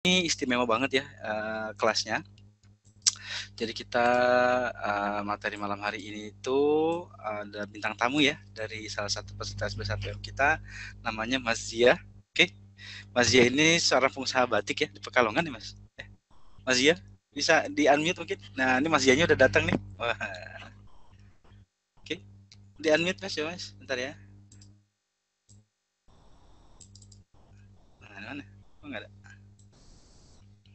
Ini istimewa banget ya kelasnya. Jadi kita materi malam hari ini itu ada bintang tamu ya dari salah satu peserta SB1M kita, namanya Mas Zia. Oke, Mas Zia ini seorang pengusaha batik ya di Pekalongan nih Mas. Mas Zia bisa di unmute mungkin. Nah ini Mas Zianya udah datang nih. Wah. Oke, di unmute Mas ya Mas, bentar ya. Mana? Oh nggak ada.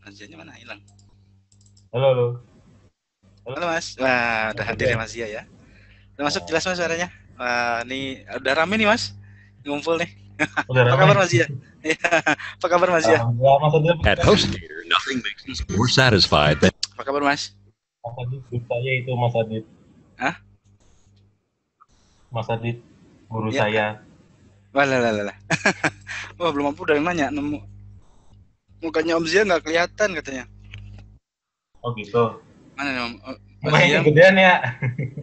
Mas Zianya mana? Hilang. Halo, halo. Halo Mas. Wah, udah hadir ya Mas Zia ya. Udah masuk jelas Mas suaranya. Wah, ini udah rame nih Mas. Ngumpul nih. Udah Apa ramai. kabar Mas Zia? Iya. Apa kabar Mas Zia? Alhamdulillah, Mas Adit. At HostGator, nothing makes us more satisfied than Apa kabar Mas? Mas Adit, grup saya itu Mas Adit. Hah? Mas Adit, guru Ya. saya. Wah, lah. Wah, belum mampu udah nanya. Nemu. Mukanya Om Zia nggak kelihatan katanya. Oh gitu. Mana nih Om? Oh, Mas Main Zia. kegedean ya.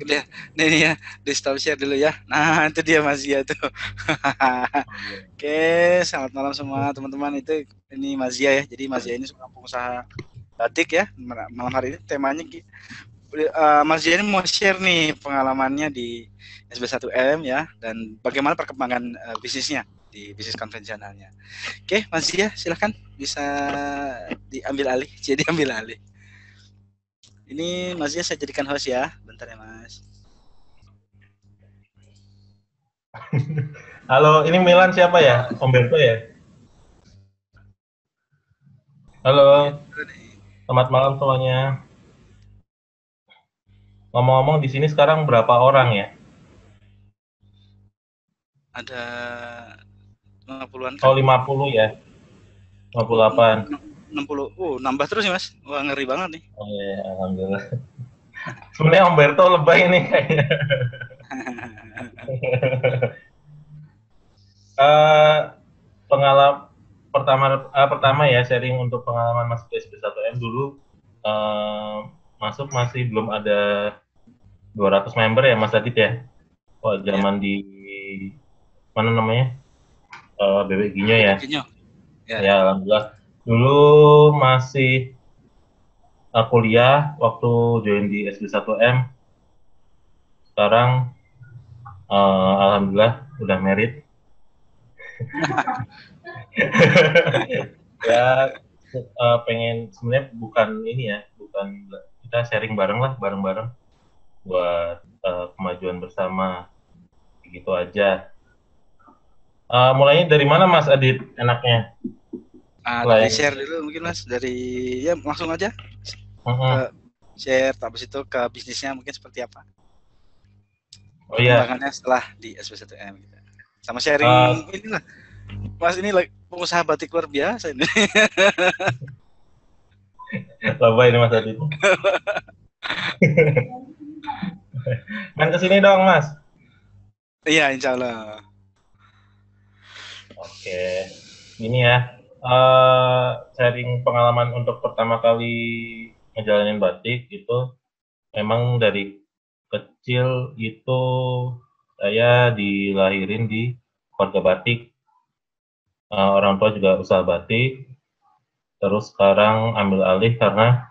Gede. Nih ya, di stop share dulu ya. Nah, itu dia Mas Zia tuh. Oke, selamat malam semua teman-teman. Itu ini Mas Zia ya. Jadi Mas Zia ini seorang pengusaha batik ya. Malam hari ini temanya Mas Zia ini mau share nih pengalamannya di SB1M ya, dan bagaimana perkembangan bisnisnya di bisnis konvensionalnya. Oke, Mas Zia silahkan bisa diambil alih. Jadi ambil alih. Ini Mas Zia saya jadikan host ya. Bentar ya Mas. Halo, ini Milan siapa ya? Om Berto ya? Halo, selamat malam semuanya. Ngomong-ngomong di sini sekarang berapa orang ya? Ada 50-an Oh, kan? 50 ya. 58. 60. Nambah terus ya Mas. Wah, ngeri banget nih. Oh iya, alhamdulillah. Sebenarnya Om Berto lebay nih kayaknya. Pengalaman pertama ya, sharing untuk pengalaman masuk ke SB1M dulu. Masuk masih belum ada 200 member ya Mas Adit ya. Wah, zaman di mana namanya, Bebek Ginyo ya. Ginyo. Ya alhamdulillah. Dulu masih kuliah waktu join di SB1M. Sekarang alhamdulillah udah merit. Ya pengen sebenarnya bukan ini ya, bukan, kita sharing bareng lah, bareng-bareng buat kemajuan bersama, gitu aja. Mulainya dari mana Mas Adit enaknya? Dari share dulu mungkin Mas, dari ya langsung aja ke share, habis itu ke bisnisnya mungkin seperti apa. Oh iya. Perkembangannya setelah di SB1M gitu. Sama sharing inilah. Mas ini pengusaha batik luar biasa ini. Lebay ini Mas Adit. Main kesini dong Mas. Iya, insya Allah. Oke, ini ya, sharing pengalaman untuk pertama kali ngejalanin batik itu. Memang dari kecil itu saya dilahirin di keluarga batik. Orang tua juga usaha batik, terus sekarang ambil alih karena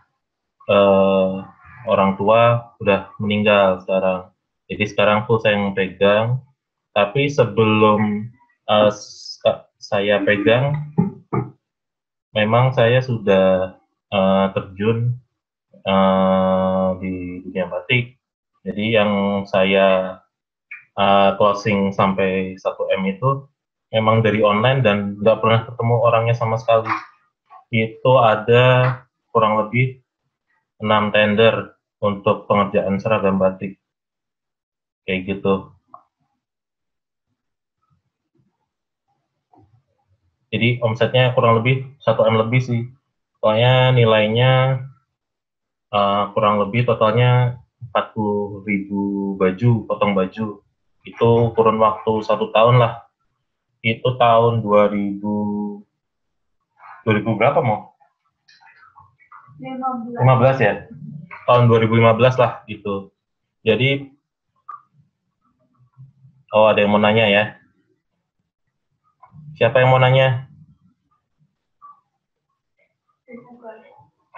orang tua udah meninggal sekarang. Jadi sekarang full saya yang pegang. Tapi sebelum saya pegang, memang saya sudah terjun di dunia batik. Jadi yang saya closing sampai 1M itu memang dari online dan nggak pernah ketemu orangnya sama sekali. Itu ada kurang lebih 6 tender untuk pengerjaan seragam batik. Kayak gitu. Jadi omsetnya kurang lebih 1M lebih sih. Soalnya nilainya kurang lebih totalnya 40.000 baju, potong baju. Itu kurun waktu 1 tahun lah. Itu tahun 2000 berapa mau? 15 ya? Tahun 2015 lah gitu. Jadi, ada yang mau nanya ya? Siapa yang mau nanya?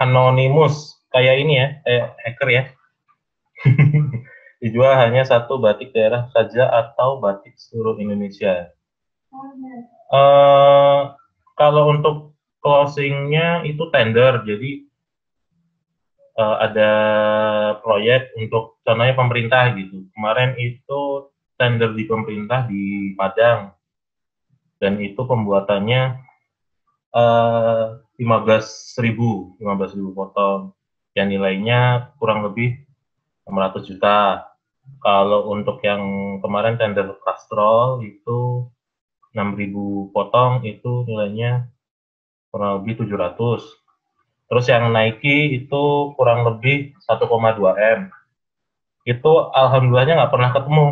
Anonymous, kayak ini ya, kayak hacker ya. Dijual hanya satu batik daerah saja atau batik seluruh Indonesia. Kalau untuk closingnya itu tender, jadi ada proyek untuk contohnya pemerintah gitu. Kemarin itu tender di pemerintah di Padang, dan itu pembuatannya 15.000 potong, yang nilainya kurang lebih 600 juta. Kalau untuk yang kemarin tender Castrol itu 6.000 potong, itu nilainya kurang lebih 700. Terus yang Nike itu kurang lebih 1,2 M. Itu alhamdulillahnya nggak pernah ketemu.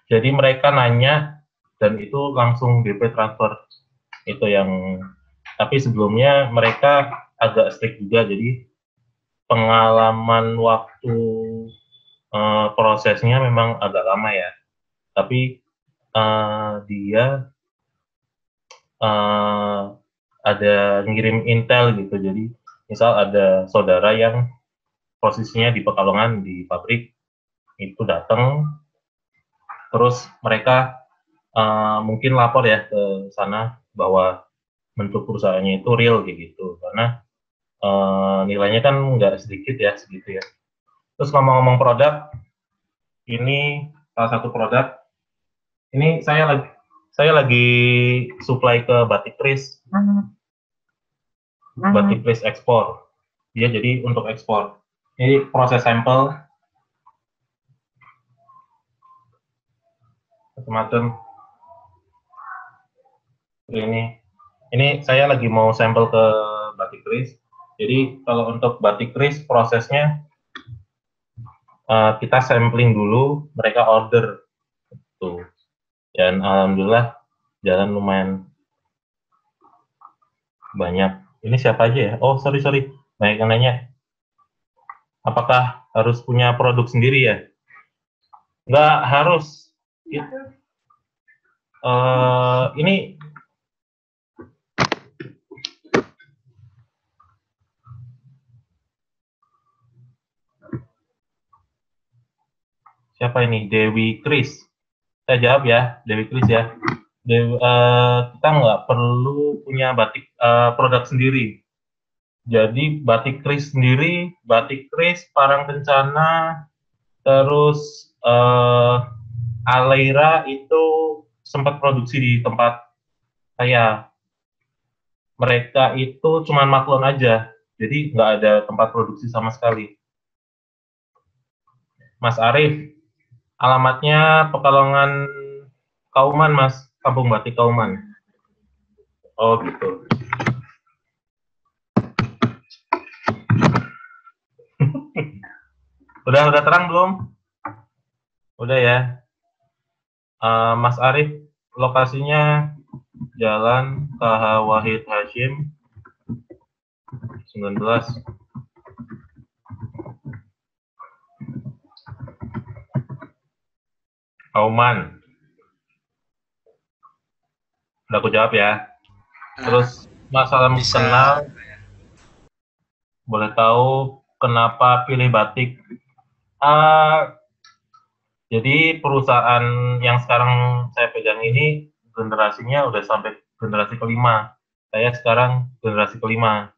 Jadi mereka nanya dan itu langsung DP transfer. Itu yang, tapi sebelumnya mereka agak strict juga, jadi pengalaman waktu prosesnya memang agak lama ya. Tapi dia ada ngirim intel gitu, jadi misal ada saudara yang posisinya di Pekalongan di pabrik, itu datang, terus mereka mungkin lapor ya ke sana bahwa bentuk perusahaannya itu real kayak gitu, karena nilainya kan nggak sedikit ya, segitu ya. Terus ngomong-ngomong produk, ini salah satu produk, ini saya lagi supply ke Batik Kris, Batik Kris ekspor. Dia jadi untuk ekspor. Ini proses sampel, macam-macam. Ini saya lagi mau sampel ke Batik Kris. Jadi kalau untuk Batik Kris prosesnya kita sampling dulu, mereka order tuh, dan alhamdulillah jalan lumayan banyak. Ini siapa aja ya? Oh sorry, banyak yang nanya, apakah harus punya produk sendiri ya? Nggak harus. Ini siapa ini? Dewi Kris. Saya jawab ya, Dewi Kris ya. Kita nggak perlu punya batik produk sendiri. Jadi Batik Kris sendiri, Batik Kris, Parang Kencana, terus Aleira itu sempat produksi di tempat saya. Mereka itu cuma maklon aja, jadi nggak ada tempat produksi sama sekali. Mas Arief, alamatnya Pekalongan Kauman, Mas, Kampung Batik Kauman. Oh gitu. Udah terang belum? Udah ya. Mas Arief, lokasinya Jalan KH Wahid Hashim 19. Kauman. Udah aku jawab ya. Terus masalah kenal, boleh tahu kenapa pilih batik? Jadi perusahaan yang sekarang saya pegang ini generasinya udah sampai generasi kelima. Saya sekarang generasi kelima.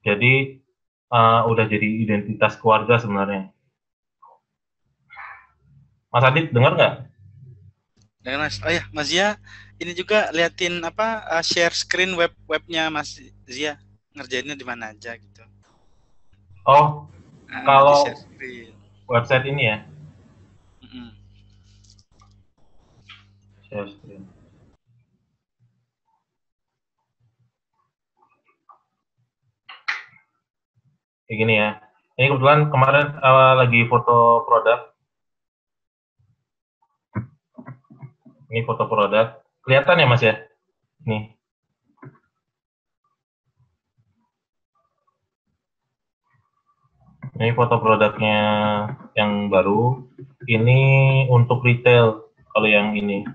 Jadi udah jadi identitas keluarga sebenarnya. Mas Adit dengar nggak? Dengar Mas. Oh ya, Mas Zia, ini juga liatin apa share screen webnya Mas Zia, ngerjainnya di mana aja gitu. Oh, kalau website ini ya. Share screen. Kayak gini ya. Ini kebetulan kemarin lagi foto produk. Ini foto produk. Kelihatan ya Mas ya? Nih. Ini foto produknya yang baru. Ini untuk retail. Kalau yang ini.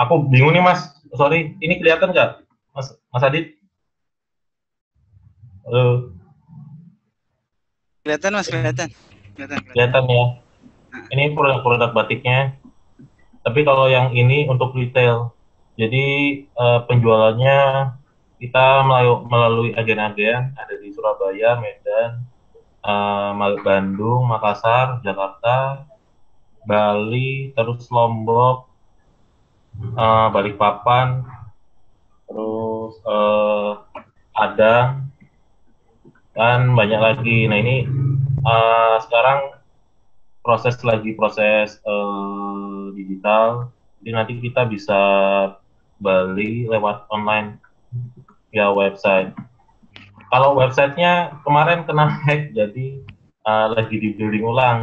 Aku bingung nih Mas, sorry, ini kelihatan nggak, Mas Adit? Halo, Kelihatan Mas, kelihatan. Kelihatan, kelihatan. kelihatan ya. Ini produk-produk batiknya. Tapi kalau yang ini untuk retail, jadi penjualannya kita melalui agen-agen ada di Surabaya, Medan, Bandung, Makassar, Jakarta, Bali, terus Lombok, Balikpapan, terus Padang, dan banyak lagi. Nah ini sekarang proses digital, jadi nanti kita bisa beli lewat online via website. Kalau websitenya kemarin kena hack, jadi lagi di building ulang.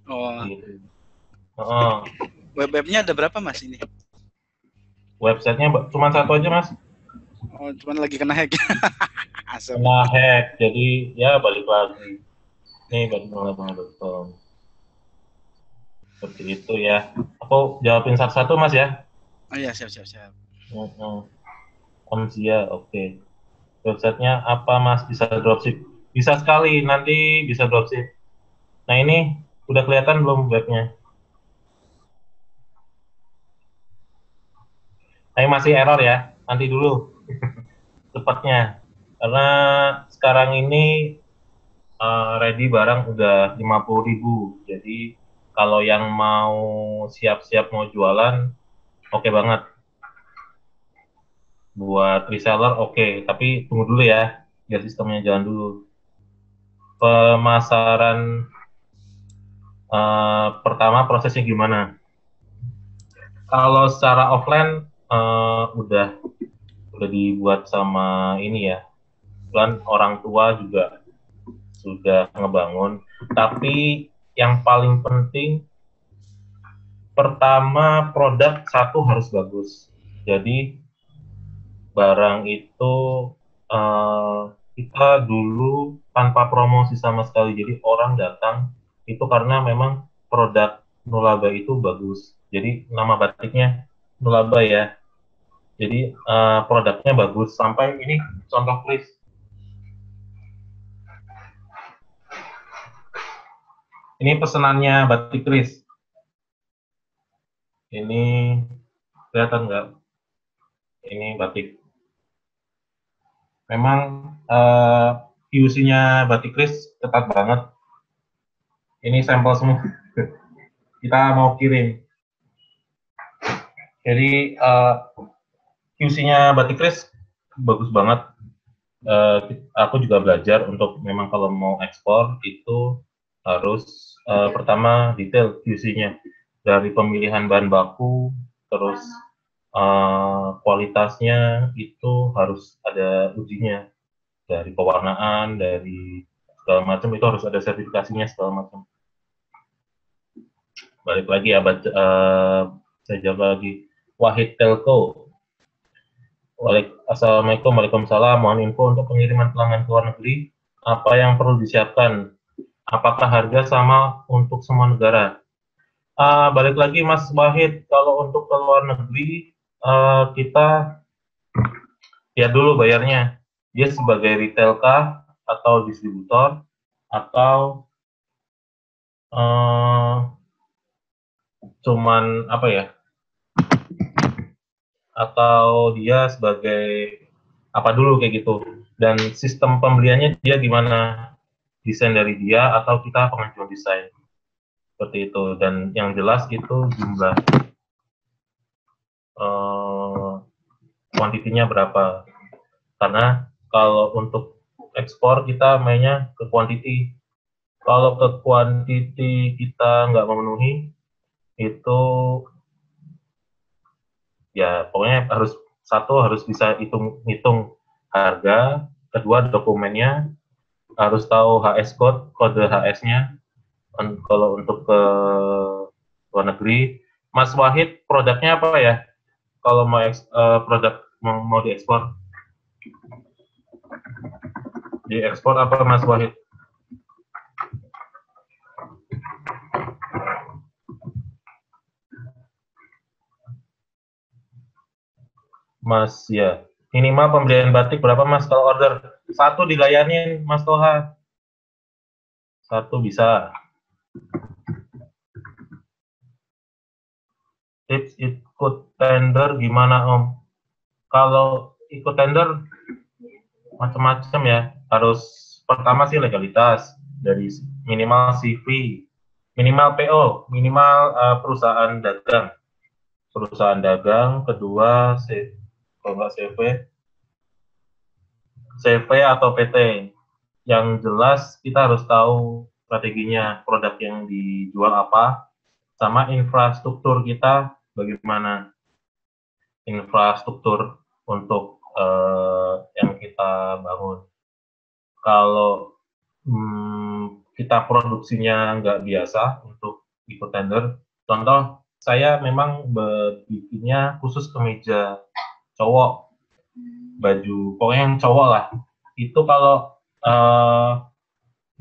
Oh, Gitu. webnya ada berapa Mas ini? Websitenya cuma satu aja Mas. Oh, cuman lagi kena hack. Asap. Kena hack, jadi ya balik lagi. Nih balik.com. Seperti itu ya. Aku jawabin satu-satu Mas ya. Oh iya, siap, siap, siap. Omsia, oke. Websitenya apa Mas? Bisa dropship? Bisa sekali, nanti bisa dropship. Nah ini udah kelihatan belum webnya? Tapi masih error ya, nanti dulu cepatnya. Karena sekarang ini ready barang udah 50.000. Jadi kalau yang mau siap-siap mau jualan, oke banget. Buat reseller oke, tapi tunggu dulu ya, biar sistemnya jalan dulu. Pemasaran pertama prosesnya gimana? Kalau secara offline udah dibuat sama ini ya, dan orang tua juga sudah ngebangun. Tapi yang paling penting pertama produk satu harus bagus. Jadi barang itu kita dulu tanpa promosi sama sekali. Jadi orang datang itu karena memang produk Nulaba itu bagus. Jadi nama batiknya Nulaba ya. Jadi produknya bagus. Sampai ini contoh please. Ini pesanannya batik Kris. Ini kelihatan nggak? Ini batik. Memang QC-nya batik Kris ketat banget. Ini sampel semua. Kita mau kirim. Jadi QC-nya batik Kris bagus banget. Aku juga belajar untuk memang kalau mau ekspor itu harus pertama detail QC-nya dari pemilihan bahan baku, terus kualitasnya itu harus ada ujinya dari pewarnaan, dari segala macam itu harus ada sertifikasinya segala macam. Balik lagi ya, saya jawab lagi. Wahid Telco. Assalamualaikum, waalaikumsalam. Mohon info untuk pengiriman pelanggan ke luar negeri. Apa yang perlu disiapkan? Apakah harga sama untuk semua negara? Balik lagi Mas Wahid, kalau untuk ke luar negeri kita lihat dulu bayarnya. Dia sebagai retail kah atau distributor atau cuman apa ya? Atau dia sebagai apa dulu kayak gitu. Dan sistem pembeliannya dia gimana? Desain dari dia atau kita pengajuan desain? Seperti itu. Dan yang jelas itu jumlah kuantitinya berapa. Karena kalau untuk ekspor kita mainnya ke kuantiti. Kalau ke kuantiti kita nggak memenuhi, itu ya pokoknya harus bisa hitung harga, kedua dokumennya, harus tahu HS code, kode HS-nya. Kalau untuk ke luar negeri, Mas Wahid produknya apa ya? Kalau mau produk mau diekspor, apa Mas Wahid? Mas ya. Minimal pembelian batik berapa Mas kalau order? 1 dilayanin Mas Toha. 1 bisa. Tips ikut tender gimana Om? Kalau ikut tender macam-macam ya. Harus pertama sih legalitas dari minimal CV, minimal PO, minimal perusahaan dagang. Kedua, kalau nggak CV atau PT. Yang jelas kita harus tahu strateginya, produk yang dijual apa, sama infrastruktur kita bagaimana. Infrastruktur untuk yang kita bangun. Kalau kita produksinya nggak biasa untuk ikut tender, contoh saya memang bikinnya khusus kemeja cowok, baju pokoknya yang cowok lah. Itu kalau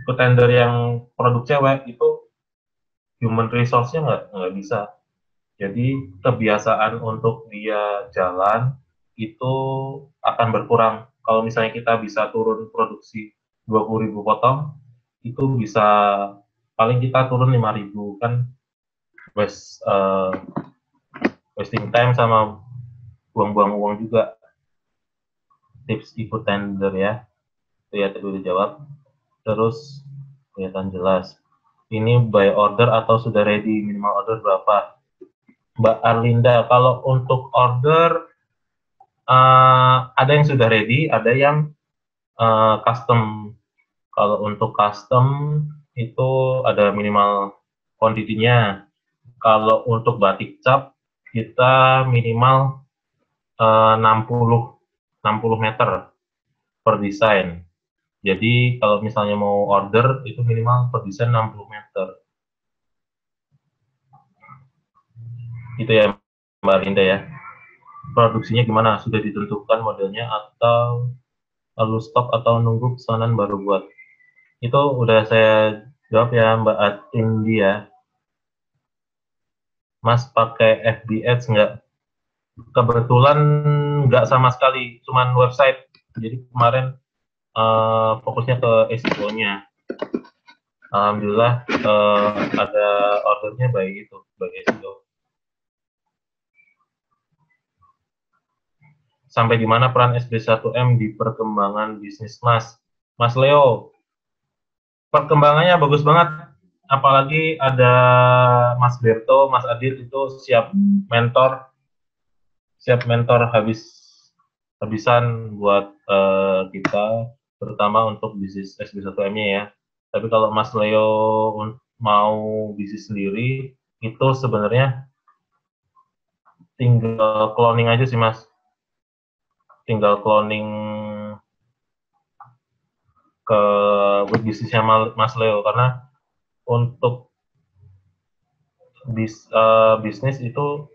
ikut tender yang produk cewek itu human resource-nya nggak bisa. Jadi kebiasaan untuk dia jalan itu akan berkurang. Kalau misalnya kita bisa turun produksi 20.000 potong, itu bisa paling kita turun 5.000 kan, wasting time sama buang-buang uang juga. Tips ikut tender ya, itu ya tadi udah jawab. Terus kelihatan jelas. Ini by order atau sudah ready, minimal order berapa? Mbak Arlinda, kalau untuk order ada yang sudah ready, ada yang custom. Kalau untuk custom itu ada minimal quantity-nya. Kalau untuk batik cap kita minimal 60 meter per desain. Jadi kalau misalnya mau order itu minimal per desain 60 meter. Itu ya Mbak Linda ya. Produksinya gimana? Sudah ditentukan modelnya atau lalu stok atau nunggu pesanan baru buat? Itu udah saya jawab ya Mbak Atindi ya. Mas pakai FB Ads nggak? Kebetulan nggak sama sekali, cuman website. Jadi kemarin fokusnya ke SEO-nya. Alhamdulillah ada ordernya baik itu, baik SEO. Sampai di mana peran SB1M di perkembangan bisnis Mas? Mas Leo, perkembangannya bagus banget. Apalagi ada Mas Berto, Mas Adit itu siap mentor habisan buat kita, terutama untuk bisnis SB1M-nya ya. Tapi kalau Mas Leo mau bisnis sendiri, itu sebenarnya tinggal cloning aja sih Mas. Tinggal cloning ke bisnisnya Mas Leo, karena untuk bisnis itu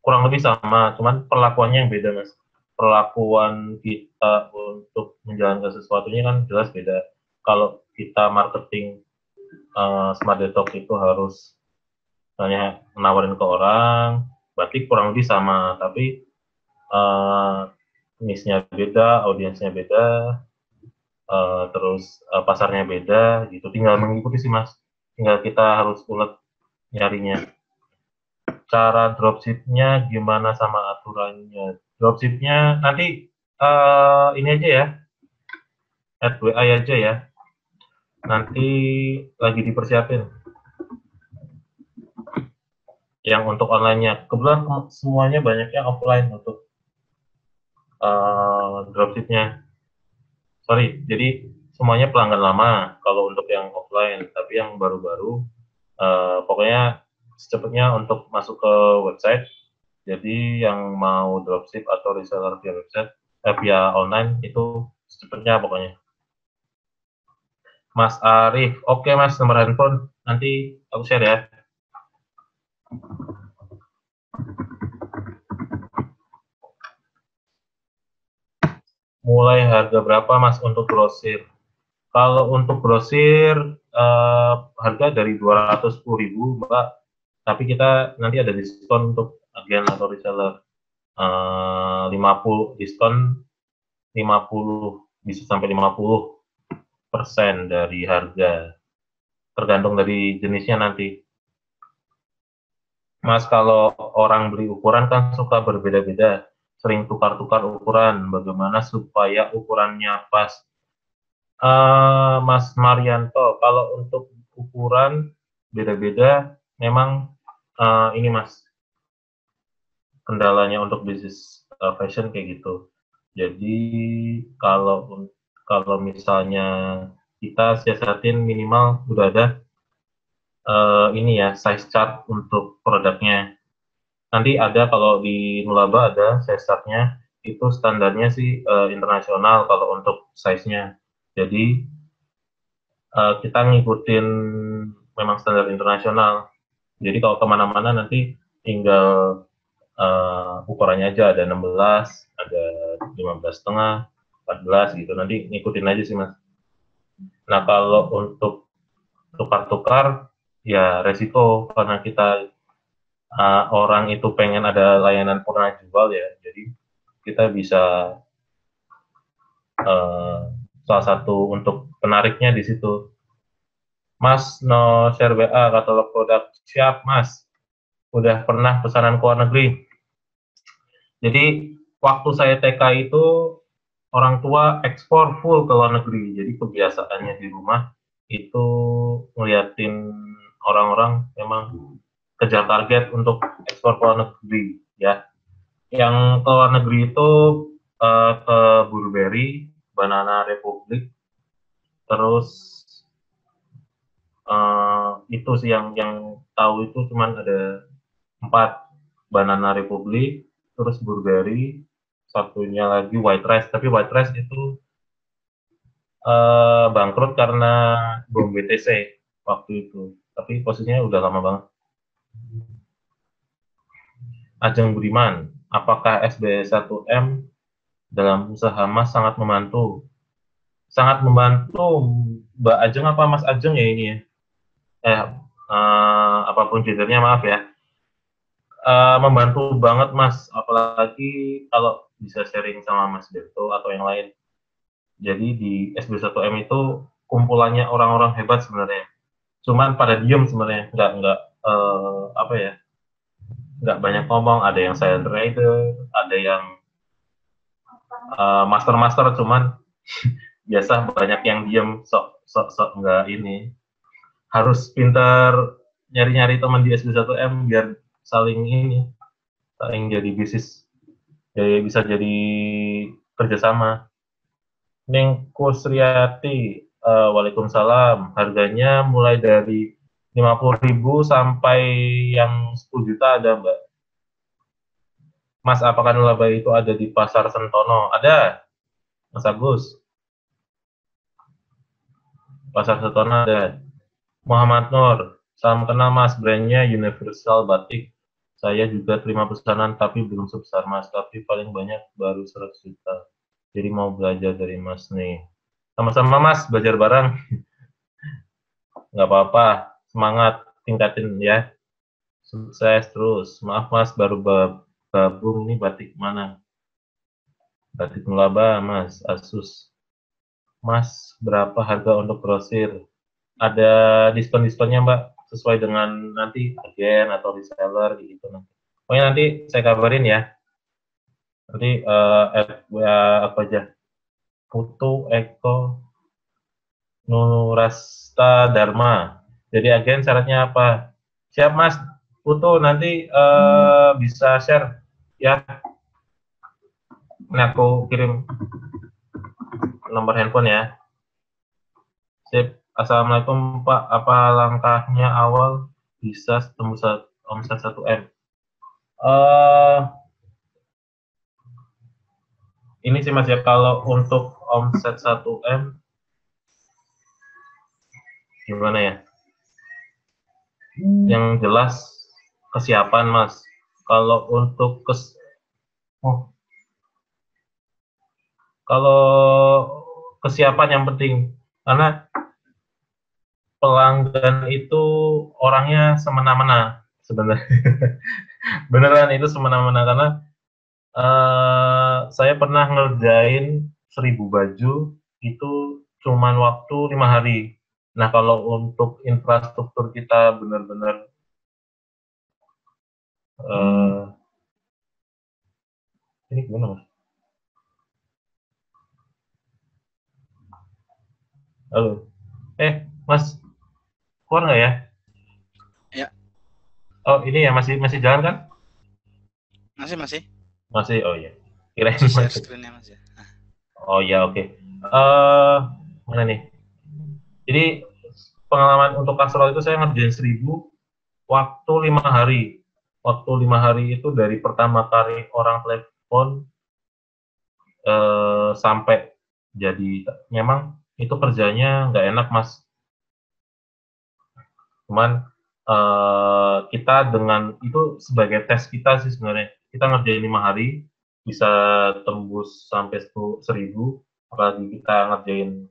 kurang lebih sama, cuman perlakuannya yang beda Mas. Perlakuan kita untuk menjalankan sesuatunya kan jelas beda. Kalau kita marketing Smart Detox itu harus misalnya menawarin ke orang, berarti kurang lebih sama, tapi niche-nya beda, audiensnya beda, terus pasarnya beda, gitu. Tinggal mengikuti sih Mas. Tinggal kita harus ulet nyarinya. Cara dropship-nya gimana sama aturannya? Dropship-nya nanti ini aja ya, add WA aja ya. Nanti lagi dipersiapin. Yang untuk online-nya, kebetulan semuanya banyaknya offline untuk dropship-nya. Sorry, jadi semuanya pelanggan lama kalau untuk yang offline, tapi yang baru-baru pokoknya secepatnya untuk masuk ke website. Jadi yang mau dropship atau reseller via website, via online itu secepatnya pokoknya. Mas Arif, oke Mas, nomor handphone nanti aku share ya. Mulai harga berapa Mas untuk grosir? Kalau untuk grosir harga dari 210.000 Mbak, tapi kita nanti ada diskon untuk agen atau reseller. 50 diskon 50 bisa sampai 50% dari harga, tergantung dari jenisnya nanti. Mas, kalau orang beli ukuran kan suka berbeda-beda, sering tukar-tukar ukuran, bagaimana supaya ukurannya pas? Mas Marianto, kalau untuk ukuran beda-beda, memang ini Mas, kendalanya untuk bisnis fashion kayak gitu. Jadi kalau misalnya kita siasatin minimal udah ada ini ya, size chart untuk produknya. Nanti ada kalau di Nulaba ada size chartnya, itu standarnya sih internasional kalau untuk size-nya. Jadi kita ngikutin memang standar internasional. Jadi kalau kemana-mana nanti tinggal ukurannya aja, ada 16, ada 15,5, 14 gitu. Nanti ngikutin aja sih Mas. Nah kalau untuk tukar-tukar ya resiko, karena kita orang itu pengen ada layanan purna jual ya. Jadi kita bisa salah satu untuk penariknya di situ. Mas no share WA katalog produk. Siap Mas, udah pernah pesanan ke luar negeri. Jadi waktu saya TK itu orang tua ekspor full ke luar negeri. Jadi kebiasaannya di rumah itu ngeliatin orang-orang memang kejar target untuk ekspor ke luar negeri ya. Yang ke luar negeri itu ke Burberry, Banana Republic, terus itu sih yang tahu itu cuman ada 4, Banana Republic, terus Burberry, satunya lagi White Rice. Tapi White Rice itu bangkrut karena bom BTC waktu itu. Tapi posisinya udah lama banget. Ajeng Budiman, apakah SB1M dalam usaha Mas sangat membantu? Sangat membantu Mbak Ajeng apa Mas Ajeng ya ini ya? Apapun gendernya maaf ya. Membantu banget Mas, apalagi kalau bisa sharing sama Mas Berto atau yang lain. Jadi di SB1M itu kumpulannya orang-orang hebat sebenarnya. Cuman pada diem sebenarnya, nggak apa ya, nggak banyak ngomong. Ada yang silent rider, ada yang master-master, cuman biasa banyak yang diem, sok nggak ini. Harus pintar nyari-nyari teman di SB1M biar saling ini, saling jadi bisnis, jadi bisa jadi kerjasama. Ning Kusriati, Waalaikumsalam. Harganya mulai dari 50.000 sampai yang 10 juta ada, Mbak. Mas, apakah Nulaba itu ada di Pasar Sentono? Ada, Mas Agus. Pasar Sentono ada. Muhammad Nur, salam kenal Mas, brandnya Universal Batik. Saya juga terima pesanan, tapi belum sebesar Mas, tapi paling banyak baru 100 juta. Jadi mau belajar dari Mas nih. Sama-sama Mas, belajar bareng. Nggak apa-apa, semangat, tingkatin ya. Sukses terus. Maaf Mas, baru gabung ini batik mana? Batik Nulaba, Mas, Asus. Mas, berapa harga untuk grosir? Ada diskon-diskonnya Mbak, sesuai dengan nanti agen atau reseller gitu. Pokoknya nanti saya kabarin ya. Nanti apa aja? Putu Eko Nurasta Dharma. Jadi agen syaratnya apa? Siap Mas, Putu nanti bisa share ya. Ini aku kirim nomor handphone ya. Sip. Assalamualaikum Pak, apa langkahnya awal bisa tembus omset 1M? Ini sih Mas ya, kalau untuk omset 1M gimana ya? Yang jelas kesiapan Mas. Kalau untuk kalau kesiapan yang penting, karena pelanggan itu orangnya semena-mena sebenarnya. Beneran itu semena-mena, karena Saya pernah ngerjain 1000 baju itu cuman waktu 5 hari. Nah, kalau untuk infrastruktur kita benar-benar ini gimana, Mas? Halo, Mas, keluar nggak ya? Ya, Oh, ini ya masih masih jalan kan? masih masih Masih, oh iya. Kirain masih share masih. screen-nya Mas ya. Nah, Oh ya, oke. Mana nih? Jadi pengalaman untuk kasrol itu saya ngerjain 1000 waktu 5 hari. Waktu 5 hari itu dari pertama kali orang telepon sampai jadi memang itu kerjanya nggak enak, Mas. Cuman kita dengan itu sebagai tes kita sih sebenarnya. Kita ngerjain 5 hari bisa tembus sampai 1000, apalagi kita ngerjain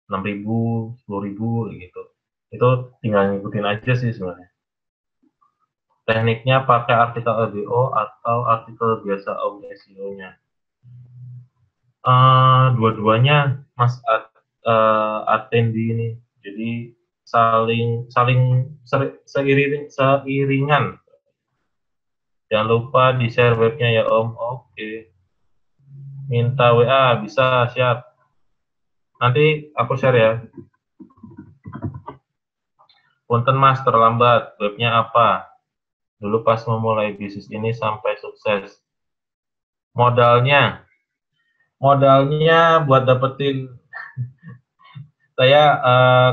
6.000, 10.000 gitu. Itu tinggal ngikutin aja sih sebenarnya. Tekniknya pakai artikel LBO atau artikel biasa audio SEO-nya. Dua-duanya Mas Atendi ini. Jadi saling saling seiringan. Jangan lupa di share webnya ya Om. Oke. Minta WA bisa, siap. Nanti aku share ya. Punten Mas terlambat. Webnya apa? Dulu pas memulai bisnis ini sampai sukses. Modalnya buat dapetin, saya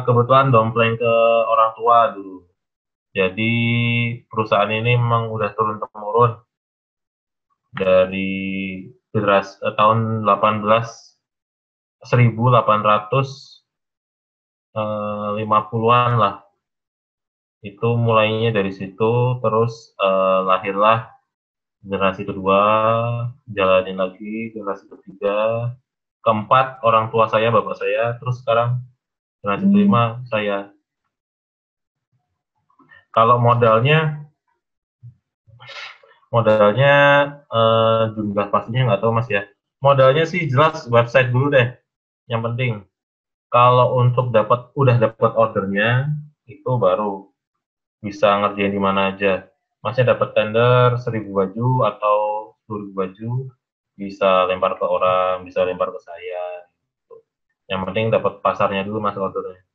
kebetulan dompleng ke orang tua dulu. Jadi perusahaan ini memang udah turun temurun dari generasi tahun 1850-an lah. Itu mulainya dari situ, terus lahirlah generasi kedua, jalanin lagi generasi ketiga, keempat orang tua saya, bapak saya, terus sekarang generasi kelima saya. Kalau modalnya jumlah pastinya nggak tahu Mas ya. Modalnya sih jelas website dulu deh, yang penting. Kalau untuk udah dapat ordernya, itu baru bisa ngerjain di mana aja. Masnya dapat tender 1000 baju atau 10.000 baju, bisa lempar ke orang, bisa lempar ke saya. Yang penting dapat pasarnya dulu Mas ordernya.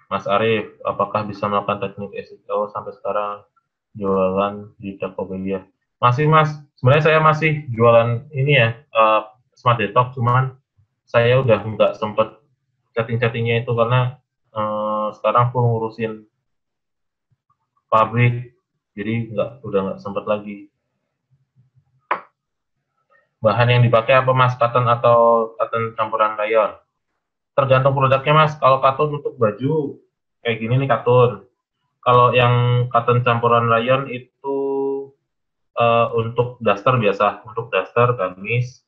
Mas Arief, apakah bisa melakukan teknik SEO sampai sekarang jualan di Tokopedia? Masih Mas, sebenarnya saya masih jualan ini ya, Smart Detox, cuman saya udah nggak sempet chatting-chattingnya itu karena sekarang full ngurusin pabrik, jadi udah nggak sempet lagi. Bahan yang dipakai apa Mas, cotton atau cotton campuran rayon? Tergantung produknya Mas. Kalau cotton untuk baju kayak gini nih cotton. Kalau yang cotton campuran rayon itu untuk daster biasa, untuk daster, gamis,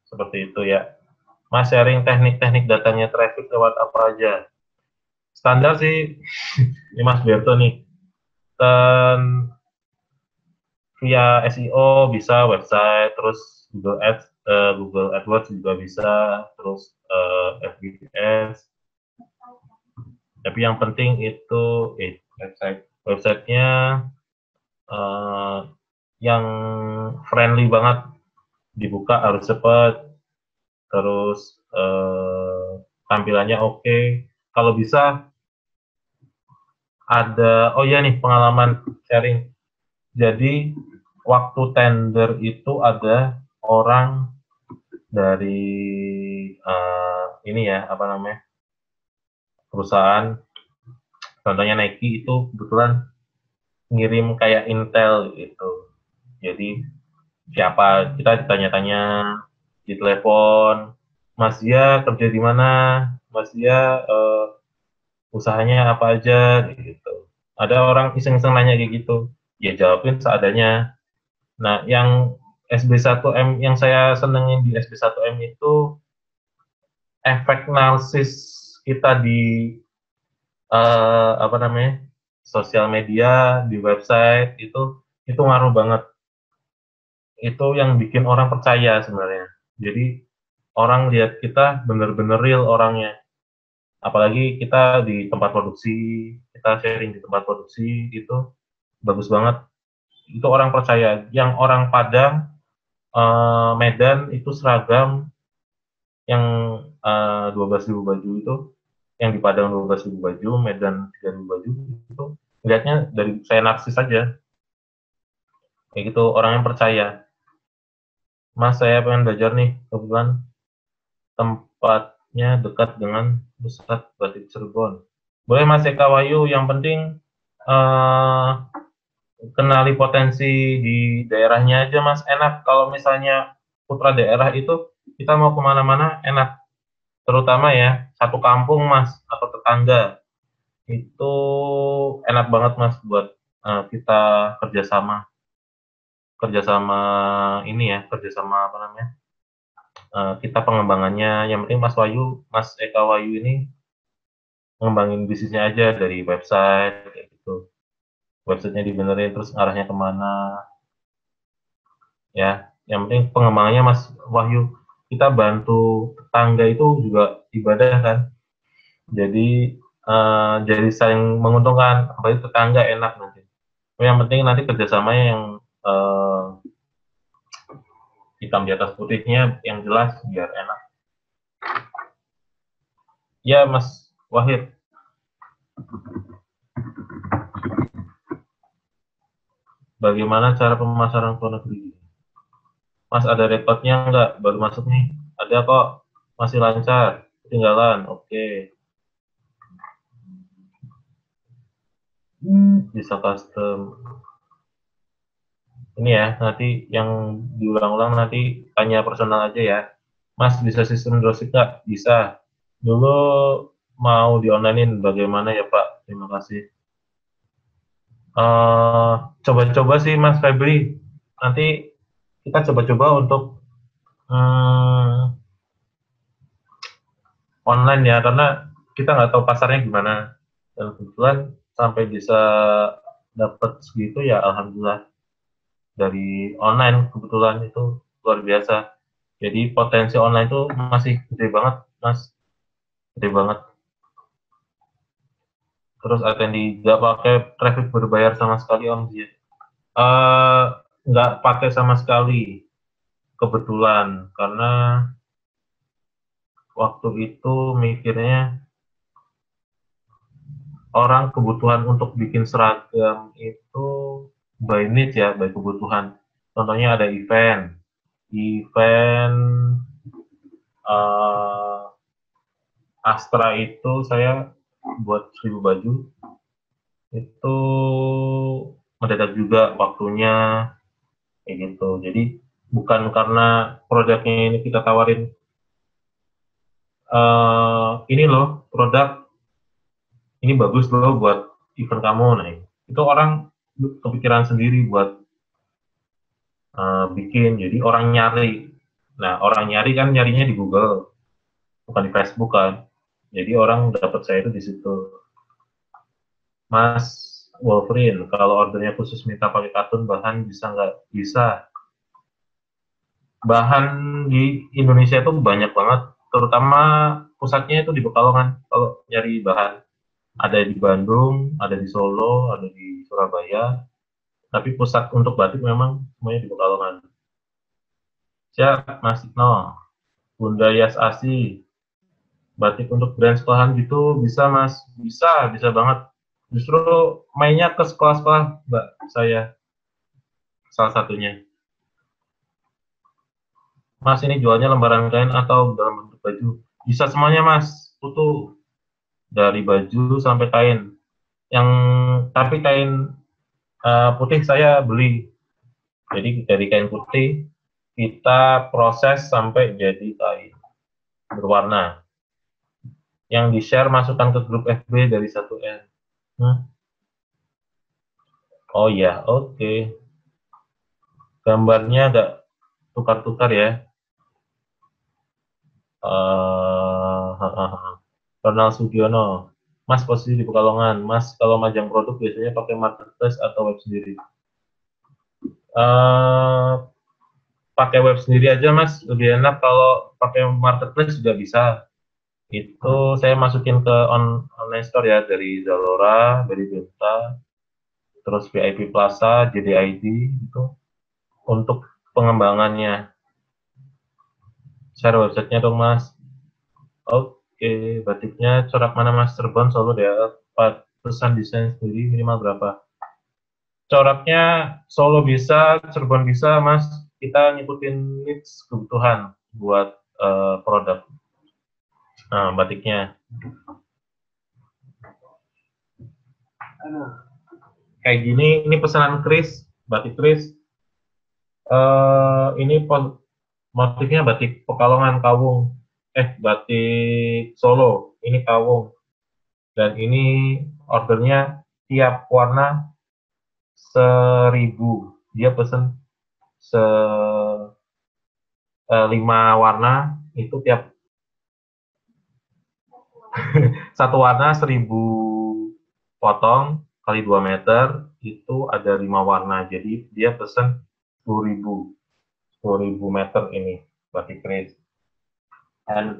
seperti itu ya. Mas sharing teknik-teknik datanya traffic lewat apa aja? Standar sih, ini Mas Berto nih. Dan via SEO bisa website, terus Google Ads, Google AdWords juga bisa, terus FBS. Tapi yang penting itu websitenya yang friendly banget, dibuka harus cepat, terus tampilannya oke. Kalau bisa ada, oh ya nih pengalaman sharing. Jadi waktu tender itu ada orang dari ini ya apa namanya perusahaan, contohnya Nike itu kebetulan ngirim kayak intel gitu. Jadi siapa kita ditanya-tanya di telepon, Mas Dia kerja di mana, Mas Dia usahanya apa aja gitu. Ada orang iseng-iseng nanya kayak gitu, ya jawabin seadanya. Nah, yang SB1M yang saya senengin di SB1M itu efek narsis kita di apa namanya sosial media, di website itu ngaruh banget. itu yang bikin orang percaya sebenarnya. Jadi orang lihat kita bener-bener real orangnya. Apalagi kita di tempat produksi, kita sharing di tempat produksi itu bagus banget. Itu orang percaya. Yang orang Padang, Medan itu seragam yang 12.000 baju itu, yang di Padang 12.000 baju, Medan 3.000 baju itu lihatnya dari saya narsis saja. Kayak gitu, orang yang percaya. Mas, saya pengen belajar nih, kebetulan tempatnya dekat dengan pusat batik Cirebon. Boleh Mas Eka Wayu, yang penting eh, kenali potensi di daerahnya aja Mas, enak kalau misalnya putra daerah itu kita mau kemana-mana enak, terutama ya satu kampung Mas atau tetangga itu enak banget Mas buat kita kerjasama kerjasama ini ya kerjasama apa namanya kita pengembangannya. Yang penting Mas Eka Wayu ini ngembangin bisnisnya aja dari website kayak gitu, websitenya dibenerin terus arahnya kemana ya. Yang penting pengembangannya Mas Wahyu, kita bantu tetangga itu juga ibadah kan, jadi saling menguntungkan, apalagi tetangga enak nanti. Yang penting nanti kerjasamanya yang hitam di atas putihnya yang jelas biar enak ya Mas Wahid. Bagaimana cara pemasaran ke luar negeri? Mas ada rekodnya nggak? Baru masuk nih. Ada kok. Masih lancar. Ketinggalan. Oke. Bisa custom. Ini ya, nanti yang diulang-ulang nanti tanya personal aja ya. Mas bisa sistem dropship nggak? Bisa. Dulu mau di-online-in bagaimana ya Pak? Terima kasih. Coba-coba sih Mas Febri. Nanti kita coba-coba untuk online ya, karena kita nggak tahu pasarnya gimana. Dan kebetulan sampai bisa dapat segitu ya alhamdulillah dari online, kebetulan itu luar biasa. Jadi potensi online itu masih gede banget Mas, gede banget. Terus Atendi nggak pakai traffic berbayar sama sekali Om Zia. Nggak pakai sama sekali kebetulan, karena waktu itu mikirnya orang kebutuhan untuk bikin seragam itu by need ya, by kebutuhan. Contohnya ada event uh, Astra itu saya buat 1.000 baju itu mendadak juga waktunya kayak gitu. Jadi bukan karena produknya ini kita tawarin ini loh produk ini bagus loh buat event kamu, nah itu orang kepikiran sendiri buat bikin, jadi orang nyari. Nah orang nyari kan nyarinya di Google bukan di Facebook kan, jadi orang dapat saya itu di situ. Mas Wolverine, kalau ordernya khusus minta pakai kartun bahan bisa nggak? Bisa. Bahan di Indonesia itu banyak banget, terutama pusatnya itu di Pekalongan. Kalau nyari bahan ada di Bandung, ada di Solo, ada di Surabaya, tapi pusat untuk batik memang semuanya di Pekalongan. Siap Mas Itno. Bunda Yas Asi, batik untuk brand sekolahan gitu bisa Mas? Bisa banget. Justru mainnya ke sekolah-sekolah Mbak, saya salah satunya. Mas ini jualnya lembaran kain atau dalam bentuk baju? Bisa semuanya Mas, utuh. Dari baju sampai kain. Yang tapi kain putih saya beli. Jadi dari kain putih kita proses sampai jadi kain berwarna. Yang di-share masukkan ke grup FB dari 1N. Oh ya, oke. Gambarnya agak tukar-tukar ya. Ronald Sugiono. Mas posisi di Pekalongan. Mas kalau majang produk biasanya pakai marketplace atau web sendiri? pakai web sendiri aja Mas, lebih enak. Kalau pakai marketplace juga bisa. Itu saya masukin ke online store ya, dari Zalora, dari Benta, terus VIP Plaza, JDID itu untuk pengembangannya. Share websitenya dong Mas. Oke, batiknya corak mana Mas? Cirebon, Solo, daerah. Pesan desain sendiri minimal berapa? Coraknya Solo bisa, Cirebon bisa Mas. Kita ngikutin needs kebutuhan buat produk. Nah, batiknya. Kayak gini, ini pesanan Kris, batik Kris. Ini motifnya batik Pekalongan Kawung. Batik Solo, ini Kawung. Dan ini ordernya tiap warna 1.000. Dia pesen 5 warna, itu tiap satu warna 1.000 potong kali 2 meter, itu ada 5 warna. Jadi dia pesen 10.000 meter ini batik Kris. Dan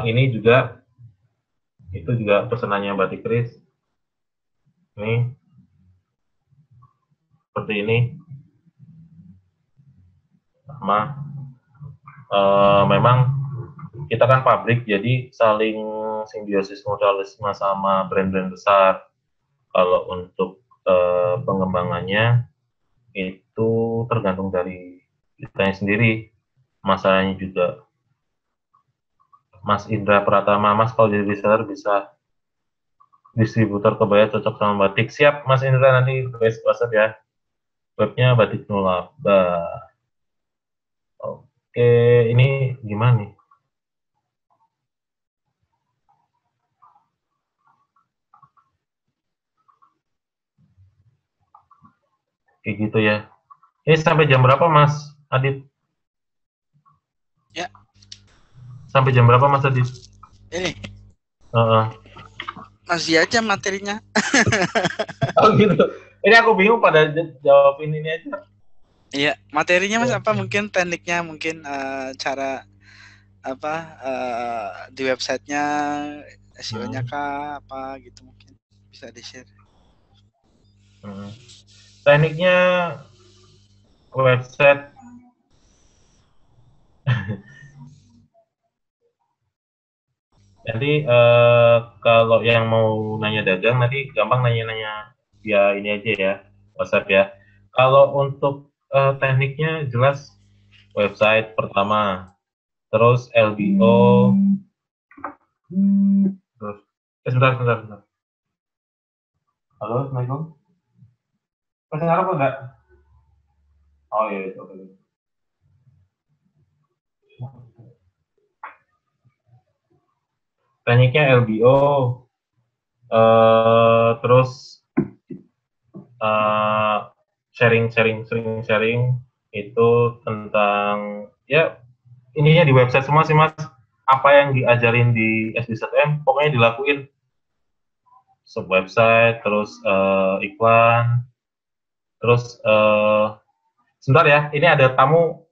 ini juga, itu juga pesanannya batik Kris. Ini seperti ini. Sama memang kita kan pabrik, jadi saling simbiosis mutualisme sama brand-brand besar. Kalau untuk pengembangannya itu tergantung dari kitanya sendiri. Masalahnya juga Mas Indra Pratama, Mas kalau jadi reseller bisa distributor kebaya cocok sama batik. Siap Mas Indra, nanti WhatsApp ya. Webnya Batik Nulaba. Oke, ini gimana nih? Kayak gitu ya. Ini sampai jam berapa Mas Adit? Ya. Sampai jam berapa Mas Adit? Ini Uh, masih aja materinya. oh gitu. Ini aku bingung pada jawab ini aja. Iya, materinya Mas apa? Mungkin tekniknya, mungkin cara apa di websitenya, SEO-nya kah apa gitu, mungkin bisa di-share. Tekniknya website nanti kalau yang mau nanya dagang nanti gampang nanya-nanya via ini aja ya, WhatsApp ya. Kalau untuk tekniknya jelas website pertama, terus LBO, terus sebentar. Halo, Assalamualaikum. Masih ngarep enggak? Oh iya, oke. Tekniknya LBO, terus sharing itu tentang ya ininya di website semua sih Mas. Apa yang diajarin di SD1M pokoknya dilakuin. Sub website, terus iklan, terus sebentar ya, ini ada tamu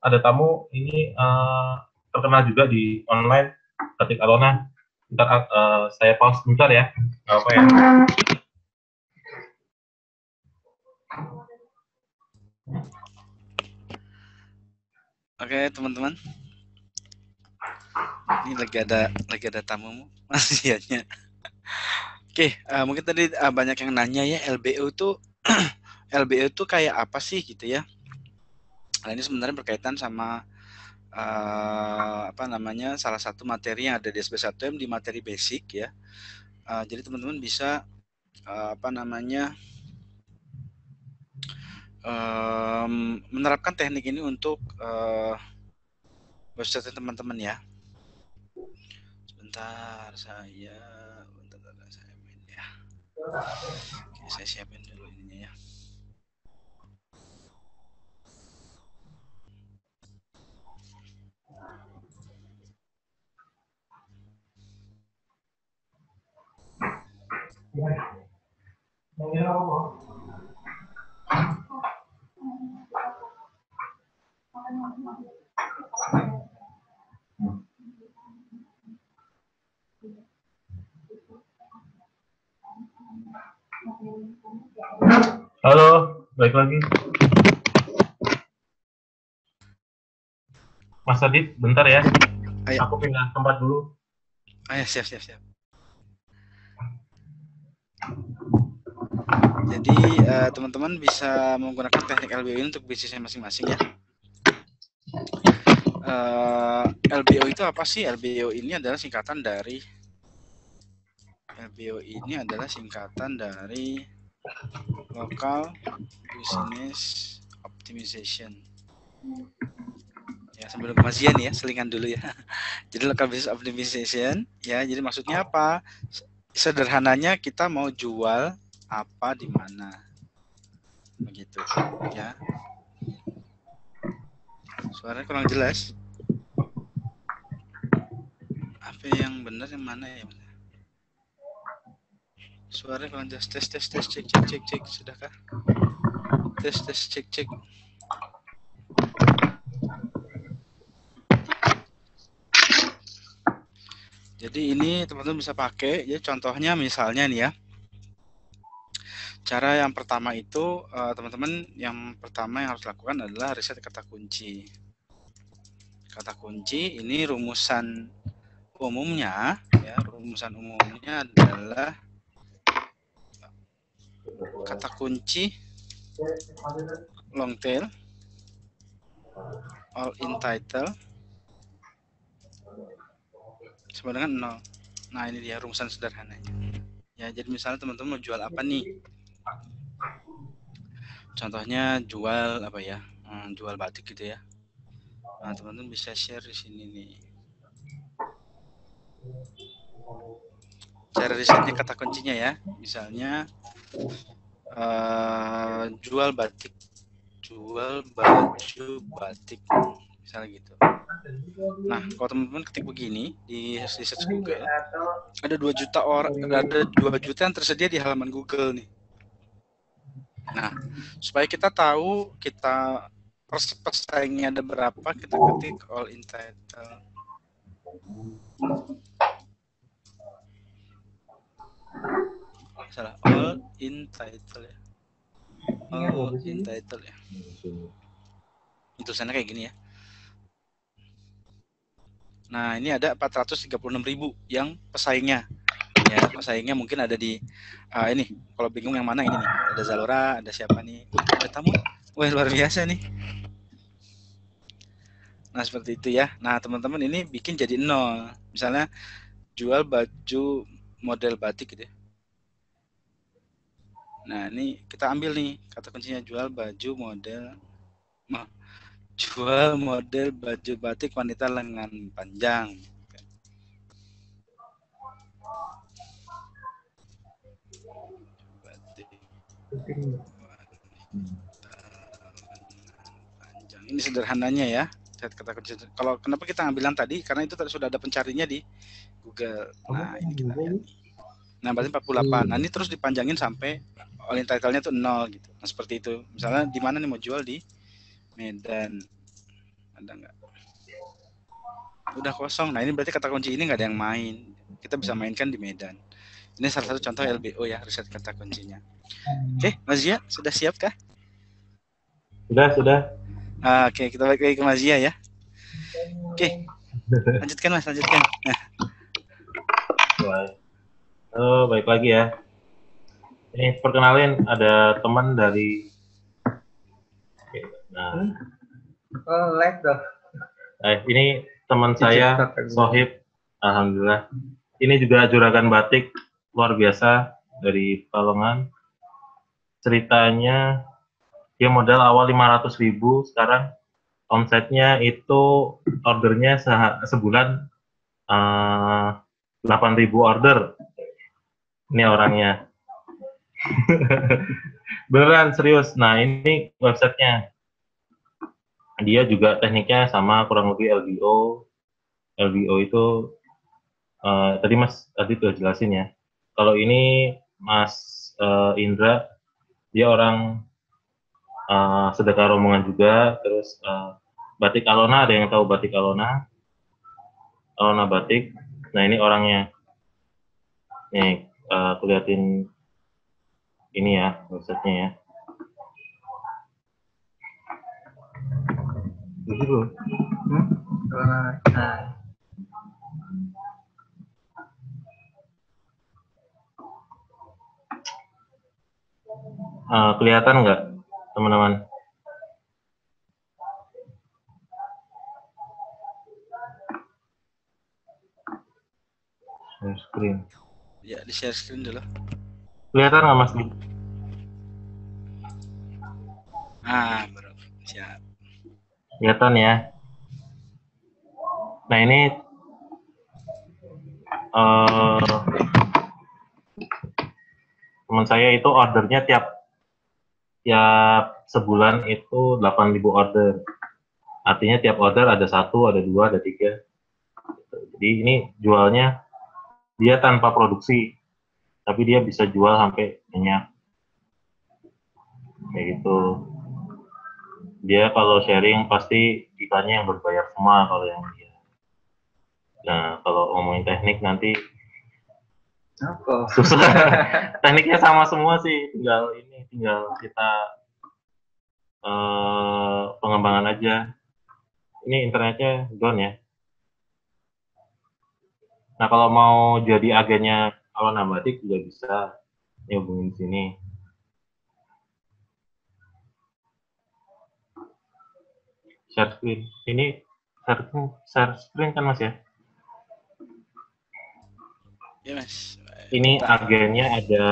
ini terkenal juga di online, ketik Alona. Bentar, saya pause bentar ya. Apa ya? Oke, teman-teman. Ini lagi ada tamumu, Mas Iannya. Oke, mungkin tadi banyak yang nanya ya, LBO itu LBO itu kayak apa sih gitu ya. Nah, ini sebenarnya berkaitan sama apa namanya, salah satu materi yang ada di SB1M, di materi basic ya. Jadi teman-teman bisa apa namanya, menerapkan teknik ini untuk website teman-teman ya. Sebentar, saya main ya. Oke, saya siapin dulu ininya ya. Halo, baik lagi. Mas Adit, bentar ya. Ayo. Aku pindah tempat dulu. Ayo, siap. Jadi teman-teman bisa menggunakan teknik LBO ini untuk bisnisnya masing-masing ya. LBO itu apa sih? LBO ini adalah singkatan dari Local Business Optimization. Ya, sambil nunggu Mas Zian ya, selingan dulu ya. Jadi Local Business Optimization, ya. Jadi maksudnya apa? Sederhananya kita mau jual apa di mana, begitu, ya. Suaranya kurang jelas. Apa yang benar, yang mana ya? Suaranya kurang jelas. Tes, cek. Sudahkah? Tes, cek. Jadi ini teman-teman bisa pakai, ya contohnya misalnya nih ya. Cara yang pertama itu, teman-teman, yang harus lakukan adalah riset kata kunci. Kata kunci ini rumusan umumnya, ya, adalah kata kunci long tail, all in title, sama dengan 0. Nah, ini dia rumusan sederhananya. Ya, jadi misalnya teman-teman mau jual apa nih? Contohnya jual apa ya? Jual batik gitu ya. Nah, teman-teman bisa share di sini nih. Cara risetnya kata kuncinya ya. Misalnya jual baju batik, misalnya gitu. Nah, kalau teman-teman ketik begini di search Google, ada 2 juta yang tersedia di halaman Google nih. Nah, supaya kita tahu kita pesaingnya ada berapa, kita ketik all in title. Salah, all in title ya. All in title ya. Tulisannya kayak gini ya. Nah, ini ada 436.000 yang pesaingnya. Ya, pesaingnya mungkin ada di ini. Kalau bingung yang mana, ini nih. Ada Zalora, ada siapa nih? Ada tamu. Wah, luar biasa nih. Nah, seperti itu ya. Nah, teman-teman, ini bikin jadi 0. Misalnya jual baju model batik gitu ya. Nah, ini kita ambil nih kata kuncinya, jual model baju batik wanita lengan panjang. Batik panjang. Ini sederhananya ya. Kata kunci. Kalau kenapa kita ngambil yang tadi? Karena itu sudah ada pencarinya di Google. Nah, ini kita lihat nih. Nah, berarti 48. Nah, ini terus dipanjangin sampai all in title-nya tuh 0 gitu. Nah, seperti itu. Misalnya di mana nih mau jual, di Medan. Ada nggak? Udah kosong. Nah, ini berarti kata kunci ini nggak ada yang main. Kita bisa mainkan di Medan. Ini salah satu contoh LBO ya, riset kata kuncinya. Oke, Mas Zia, sudah siap kah? Sudah. Oke, kita balik lagi ke Mas Zia ya. Oke, lanjutkan Mas, lanjutkan. Halo, baik lagi ya. Ini perkenalin, ada teman dari. Nah, like dong. Ini teman saya, Sohib. Alhamdulillah. Ini juga juragan batik luar biasa dari Pekalongan. Ceritanya dia modal awal 500.000, sekarang omsetnya itu ordernya sebulan 8.000 order. Ini orangnya. Beneran serius. Nah, ini websitenya. Dia juga tekniknya sama, kurang lebih LBO. LBO itu tadi Mas tadi tuh jelasin ya. Kalau ini Mas Indra, dia orang sedekah rombongan juga, terus Batik Alona, ada yang tahu Batik Alona? Alona Batik. Nah, ini orangnya. Nih, aku liatin ini ya, website-nya ya. Begitu. Nah, Kelihatan nggak, teman-teman? Share screen. Ya, di share screen dulu. Kelihatan nggak, Mas? Bro. Siap. Kelihatan ya. Nah, ini teman saya itu ordernya tiap sebulan itu 8.000 order. Artinya tiap order ada 1, ada 2, ada 3. Jadi ini jualnya dia tanpa produksi, tapi dia bisa jual sampai banyak. Kayak gitu. Dia kalau sharing pasti iklannya yang berbayar semua kalau yang dia. Nah, kalau ngomongin teknik nanti apa? susah. Tekniknya sama semua sih, tinggal kita pengembangan aja. Ini internetnya down ya. Nah, kalau mau jadi agennya Alona Batik juga bisa. Ini hubungin sini. Share screen. Ini share screen kan, Mas ya? Ya, Mas. Ini agennya ada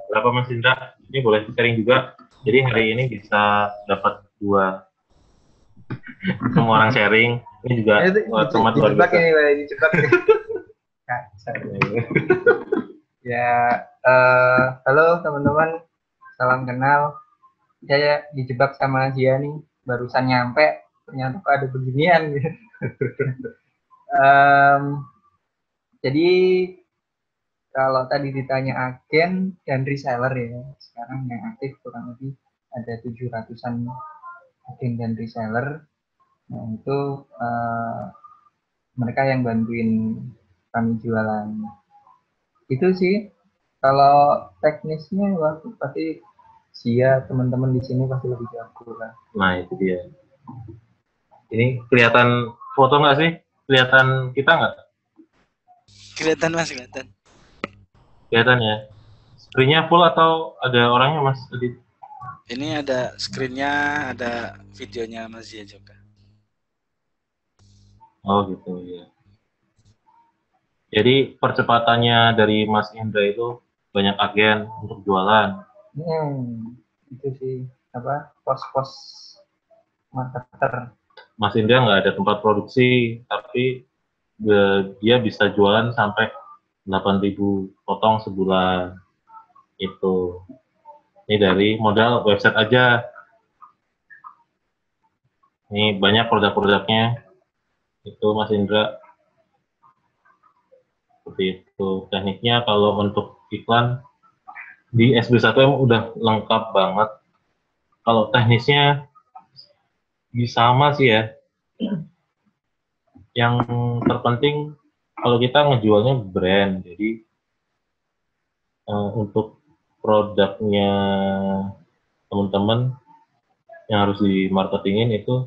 berapa, Mas Indra? Ini boleh sharing juga. Jadi hari ini bisa dapat 2. Semua orang sharing. Ini juga teman luar dijebak biasa. ini, dijebak nih. Ya, halo teman-teman, salam kenal. Saya dijebak sama dia nih, barusan nyampe, ternyata kok ada beginian. Jadi kalau tadi ditanya agen dan reseller ya, sekarang yang aktif kurang lebih ada 700-an agen dan reseller. Nah, itu mereka yang bantuin kami jualan. Itu sih, kalau teknisnya pasti teman-teman di sini pasti lebih jago lah. Nah, itu dia. Ini kelihatan foto nggak sih? Kelihatan kita nggak? Kelihatan, Mas, kelihatan. Kelihatan ya. Screen-nya full atau ada orangnya, Mas? Ini ada screen-nya, ada videonya Mas Zia juga. Oh gitu ya. Jadi percepatannya dari Mas Indra itu banyak agen untuk jualan. Itu sih apa pos-pos marketer. Mas Indra nggak ada tempat produksi, tapi dia bisa jualan sampai 8.000 potong sebulan. Itu. Ini dari modal website aja. Ini banyak produk-produknya. Itu Mas Indra. Seperti itu. Tekniknya kalau untuk iklan di SB1M udah lengkap banget. Kalau teknisnya sama sih ya. Yang terpenting kalau kita ngejualnya brand, jadi untuk produknya teman-teman yang harus dimarketingin itu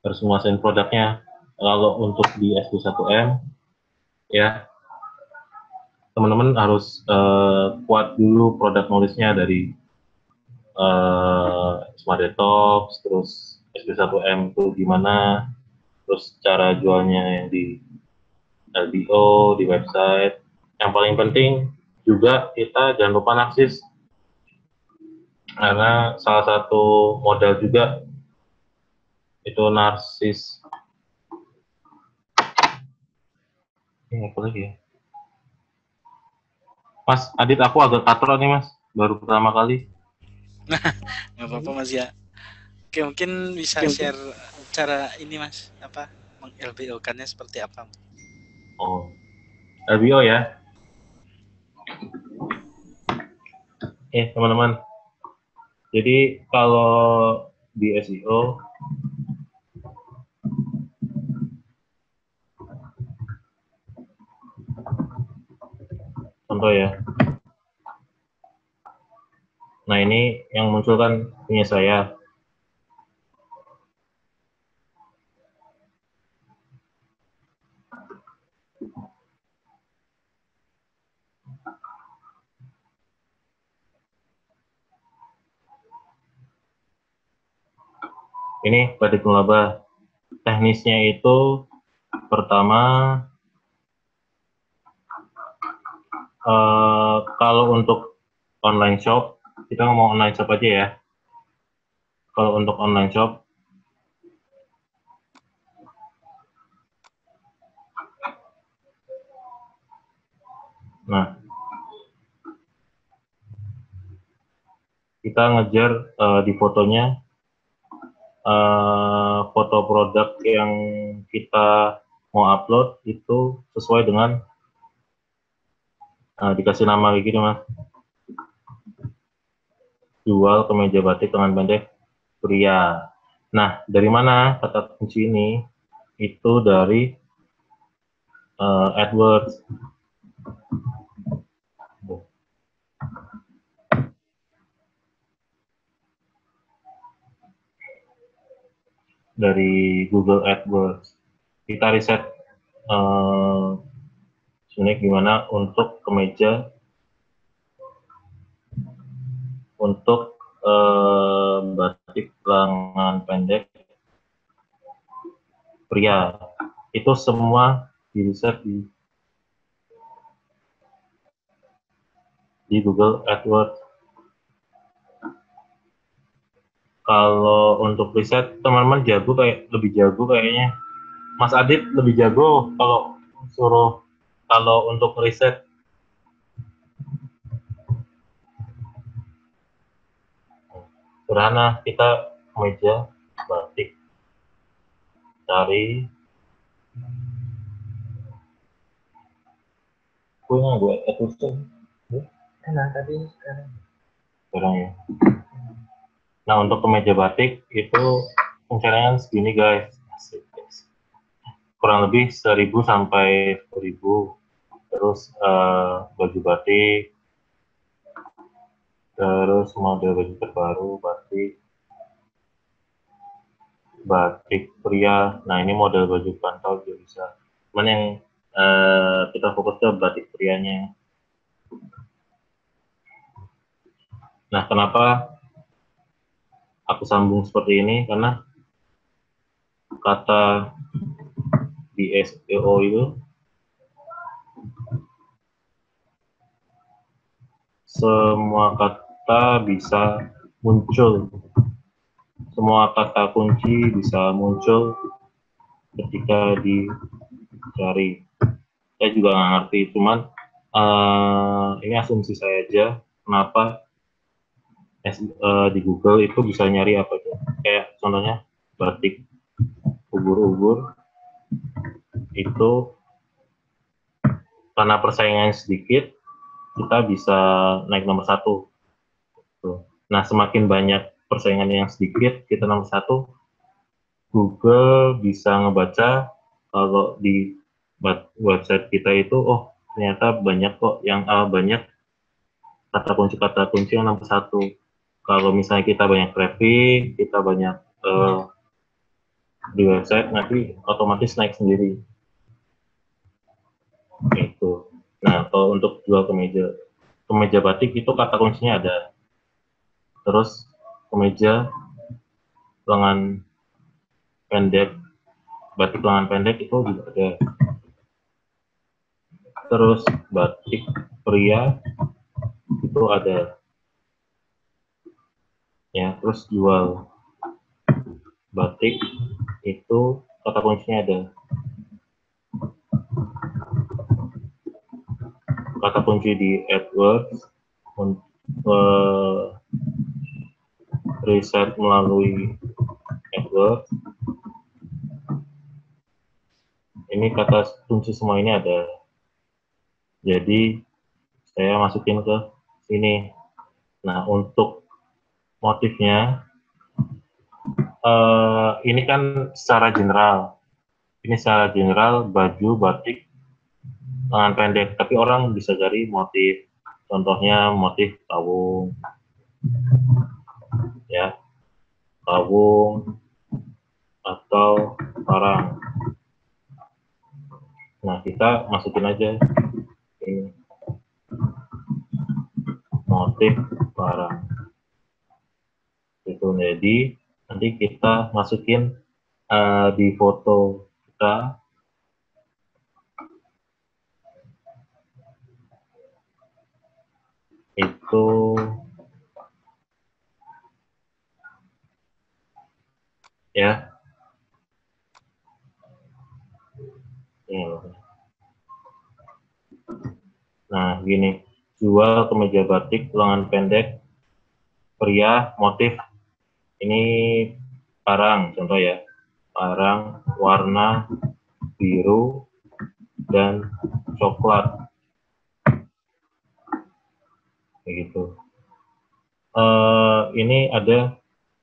harus menguasain produknya. Kalau untuk di SB1M ya teman-teman harus kuat dulu produk knowledge-nya dari Smart Detox, terus SB1M itu gimana, terus cara jualnya yang di LBO, di website. Yang paling penting juga kita jangan lupa Narsis, karena salah satu modal juga itu Narsis. Ini apa lagi ya? Mas, Adit aku agak katro nih Mas, baru pertama kali. Nggak apa-apa Mas ya. Oke, mungkin bisa share cara ini Mas, apa meng-LBO-kannya seperti apa? Oh, LBO ya. Teman-teman. Jadi kalau di SEO contoh ya. Nah, ini yang muncul kan punya saya. Ini batik laba. Teknisnya itu pertama, kalau untuk online shop, kita ngomong online shop aja ya. Kalau untuk online shop, nah kita ngejar di fotonya foto produk yang kita mau upload itu sesuai dengan dikasih nama kayak gini mas, jual kemeja batik lengan pendek pria. Nah, dari mana kata kunci ini? Itu dari AdWords. Dari Google AdWords. Kita riset sebenarnya gimana untuk kemeja untuk batik lengan pendek pria. Itu semua diriset di Google AdWords. Kalau untuk riset teman-teman lebih jago kayaknya. Mas Adit lebih jago kalau untuk riset. Sederhana, kita meja batik, cari gue tulisan tadi sekarang ya. Nah, untuk kemeja batik itu pencarian segini guys, kurang lebih 1.000 sampai 10.000. Terus baju batik, terus model baju terbaru batik pria. Nah, ini model baju pantau juga bisa. Cuman yang kita fokus ke batik prianya. Nah, kenapa aku sambung seperti ini? Karena kata di SEO itu semua kata bisa muncul, semua kata kunci bisa muncul ketika dicari. Saya juga nggak ngerti, cuman ini asumsi saya aja, kenapa di Google itu bisa nyari apa aja. Kayak contohnya batik ubur-ubur itu karena persaingannya sedikit, kita bisa naik nomor 1. Nah, semakin banyak persaingan yang sedikit, kita nomor 1, Google bisa ngebaca kalau di website kita itu, oh ternyata banyak kok yang banyak kata kunci yang nomor 1. Kalau misalnya kita banyak traffic, kita banyak di website, nanti otomatis naik sendiri. Itu. Nah, kalau untuk jual kemeja batik itu kata kuncinya ada. Terus kemeja lengan pendek, batik lengan pendek itu juga ada. Terus batik pria itu ada. Ya, terus jual batik itu kata kuncinya ada. Kata kunci di AdWords, riset melalui AdWords, ini kata kunci semua ini ada. Jadi saya masukin ke sini. Nah, untuk motifnya ini kan secara general. Ini secara general baju batik lengan pendek, tapi orang bisa cari motif. Contohnya motif kawung, ya, kawung atau parang. Nah, kita masukin aja ini motif parang. Itu jadi nanti kita masukin di foto kita itu ya. Ini loh. Nah, gini, jual kemeja batik lengan pendek pria motif ini parang, contoh ya, parang warna biru dan coklat, kayak gitu. Ini ada,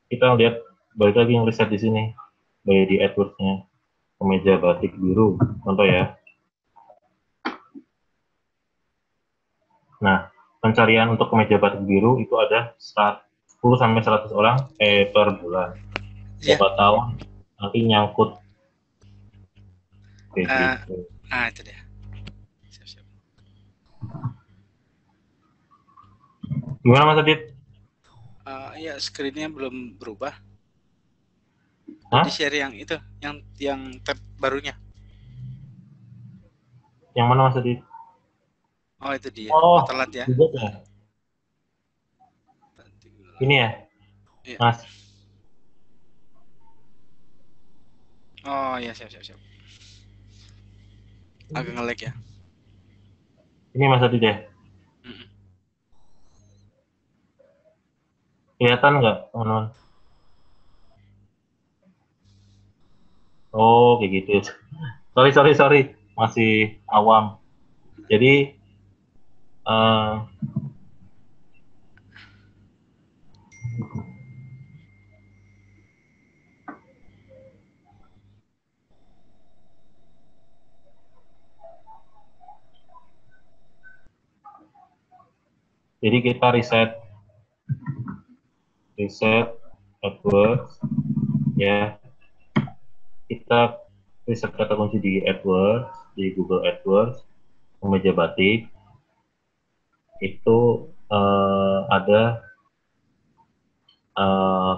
kita lihat balik lagi yang riset di sini, balik di AdWords-nya, kemeja batik biru, contoh ya. Nah, pencarian untuk kemeja batik biru itu ada 10 sampai 100 orang per bulan. Iya. Berapa tahun nanti nyangkut. Kayak Ah, gitu. Nah, itu dia. Siap-siap. Gimana Mas Adit? Iya, screen-nya belum berubah. Hah? Di share yang itu, yang tab barunya. Yang mana Mas Adit? Oh, itu dia. Oh, Telat ya. juga ya. Ini ya, Iya. Mas. Oh, iya, siap. Agak nge-lag ya. Ini Mas Adit ya. Mm-mm. Kelihatan nggak, teman-teman? Oh, kayak gitu. Sorry. Masih awam. Jadi, jadi kita riset AdWords, ya. Kita riset kata kunci di AdWords, di Google AdWords, kemeja batik, itu ada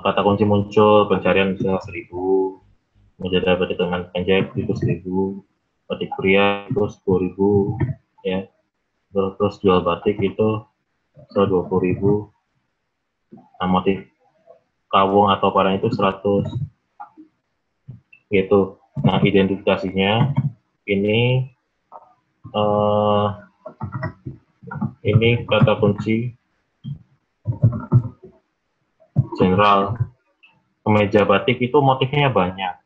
kata kunci muncul pencarian misalnya 1000, kemeja batik dengan pendek itu 1000, batik pria itu 10.000, ya. Terus jual batik itu 20.000, nah, motif kawung atau parang itu 100, gitu. Nah, identifikasinya ini kata kunci general. Kemeja batik itu motifnya banyak,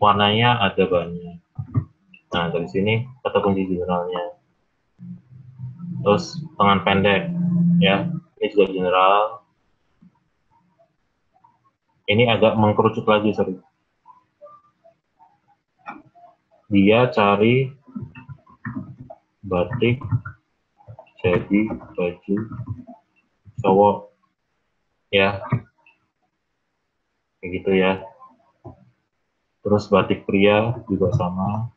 warnanya ada banyak. Nah, dari sini kata kunci generalnya. Terus lengan pendek, ya, ini juga general. Ini agak mengkerucut lagi, sorry. Dia cari batik jadi baju cowok, ya, kayak gitu ya. Terus batik pria juga sama.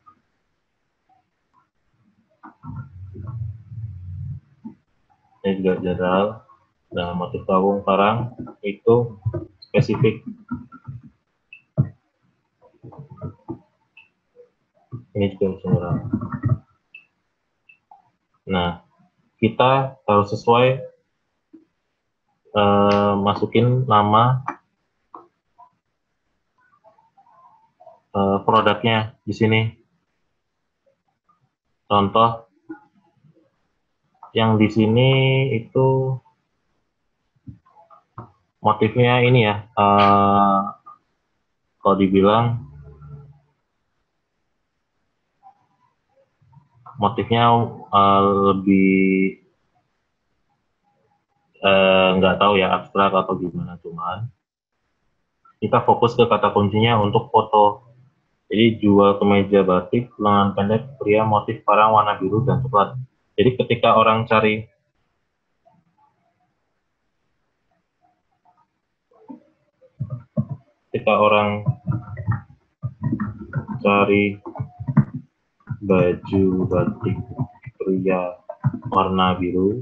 Ini juga general. Nah, motif kawung parang itu spesifik. Ini juga general. Nah, kita harus sesuai masukin nama produknya di sini. Contoh yang di sini itu motifnya ini ya, kalau dibilang motifnya lebih nggak tahu ya, abstrak atau gimana, cuman kita fokus ke kata kuncinya untuk foto. Jadi jual kemeja batik lengan pendek pria motif parang warna biru dan coklat. Jadi ketika orang cari baju batik pria warna biru,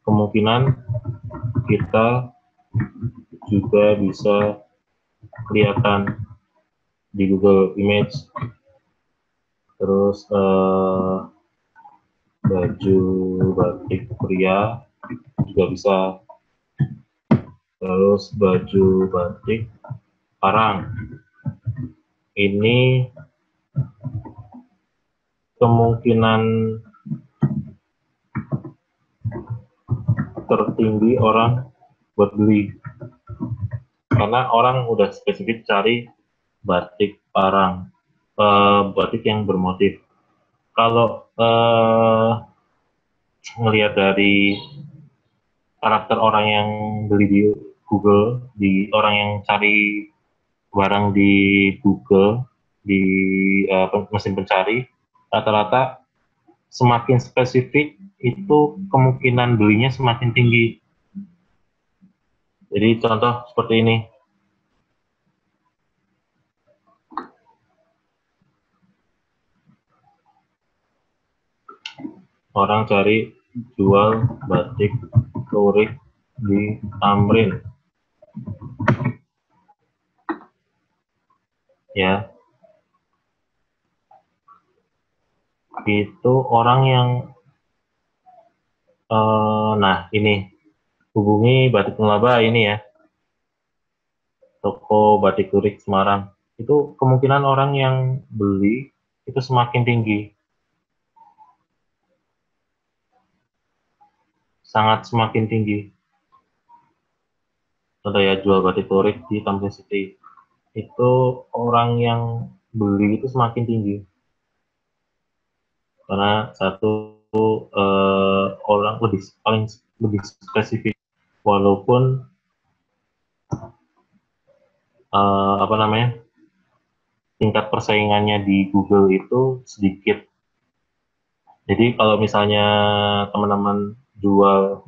kemungkinan kita juga bisa kelihatan di Google Image. Terus baju batik pria juga bisa. Terus baju batik parang. Ini kemungkinan tertinggi orang buat beli. Karena orang udah spesifik cari batik parang, batik yang bermotif. Kalau melihat dari karakter orang yang beli di Google, di orang yang cari barang di Google, di mesin pencari, rata-rata semakin spesifik itu kemungkinan belinya semakin tinggi. Jadi contoh seperti ini. Orang cari jual batik lurik di Tamrin. Ya. Itu orang yang nah ini hubungi Batik Ngelaba ini ya, toko batik lurik Semarang. Itu kemungkinan orang yang beli itu semakin tinggi, sangat semakin tinggi. Contoh ya, jual batik lurik di Tamrin City, itu orang yang beli itu semakin tinggi karena satu orang lebih spesifik, walaupun tingkat persaingannya di Google itu sedikit. Jadi kalau misalnya teman-teman jual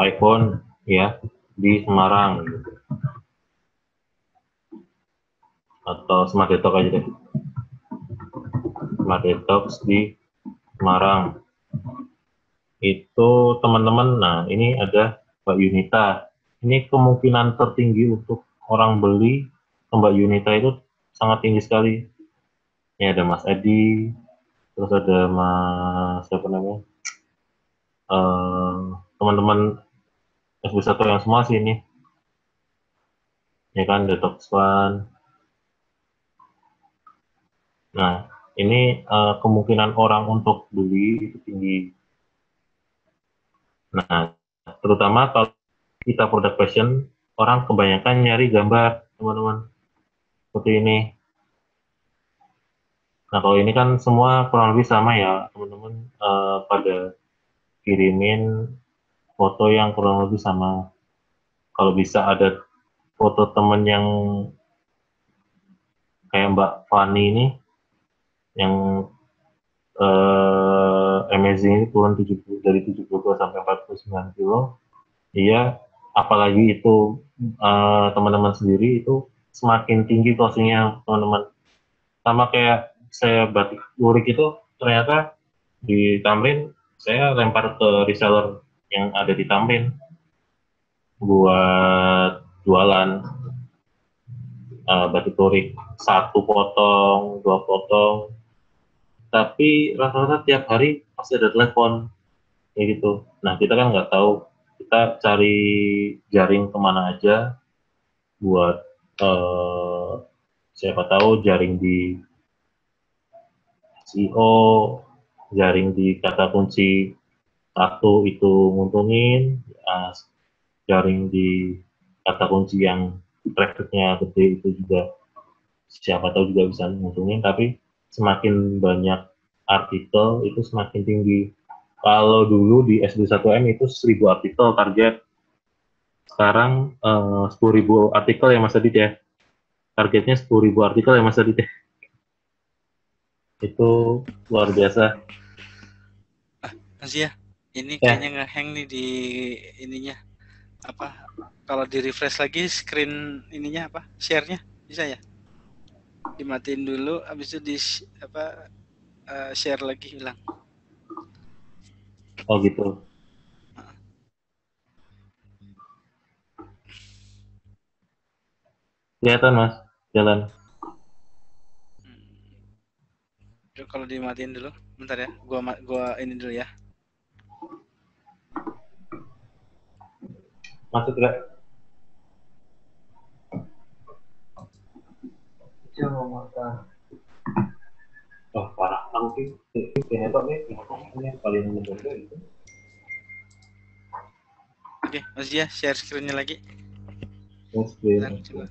iPhone ya di Semarang gitu, atau Smart Detox aja deh, Smart Detox di Semarang, itu teman-teman, nah ini ada Mbak Yunita. Ini kemungkinan tertinggi untuk orang beli ke Mbak Yunita itu sangat tinggi sekali. Ini ada Mas Edi, terus ada Mas siapa namanya, teman-teman SB1 yang semua sih ini, ya kan, Detox One. Nah ini kemungkinan orang untuk beli itu tinggi. Nah terutama kalau kita produk fashion, orang kebanyakan nyari gambar teman-teman seperti ini. Nah kalau ini kan semua kurang lebih sama ya teman-teman, pada kirimin foto yang kurang lebih sama. Kalau bisa ada foto temen yang kayak Mbak Fani ini yang amazing ini turun dari 72 sampai 49 kilo. Iya, apalagi itu teman-teman sendiri itu semakin tinggi closingnya teman-teman. Sama kayak saya batik lurik itu ternyata di Tamrin saya lempar ke reseller yang ada di Tamrin buat jualan batik lurik, 1 potong, 2 potong, tapi rata-rata tiap hari pasti ada telepon kayak gitu. Nah kita kan nggak tahu, kita cari jaring kemana aja buat siapa tahu jaring di SEO, jaring di kata kunci 1 itu nguntungin, jaring di kata kunci yang trafficnya gede itu juga siapa tahu juga bisa nguntungin. Tapi semakin banyak artikel itu semakin tinggi. Kalau dulu di SD1M itu 1000 artikel target, sekarang 10.000 artikel ya Mas Adit ya. Targetnya 10.000 artikel ya Mas Adit ya. Itu luar biasa. Masih ya. Ini Ya. kayaknya nge-hang nih di ininya. Apa? Kalau di refresh lagi screen ininya apa? Share-nya bisa ya? Dimatiin dulu, habis itu di share lagi hilang. Oh gitu. Kelihatan Mas, jalan. Coba kalau dimatiin dulu, bentar ya. Gua ini dulu ya. Masuk nggak? Coba mata. Oh parah, aku hebat nih, yang paling menurut itu. Oke, Mas Dia share screen-nya lagi. Mas, Coba.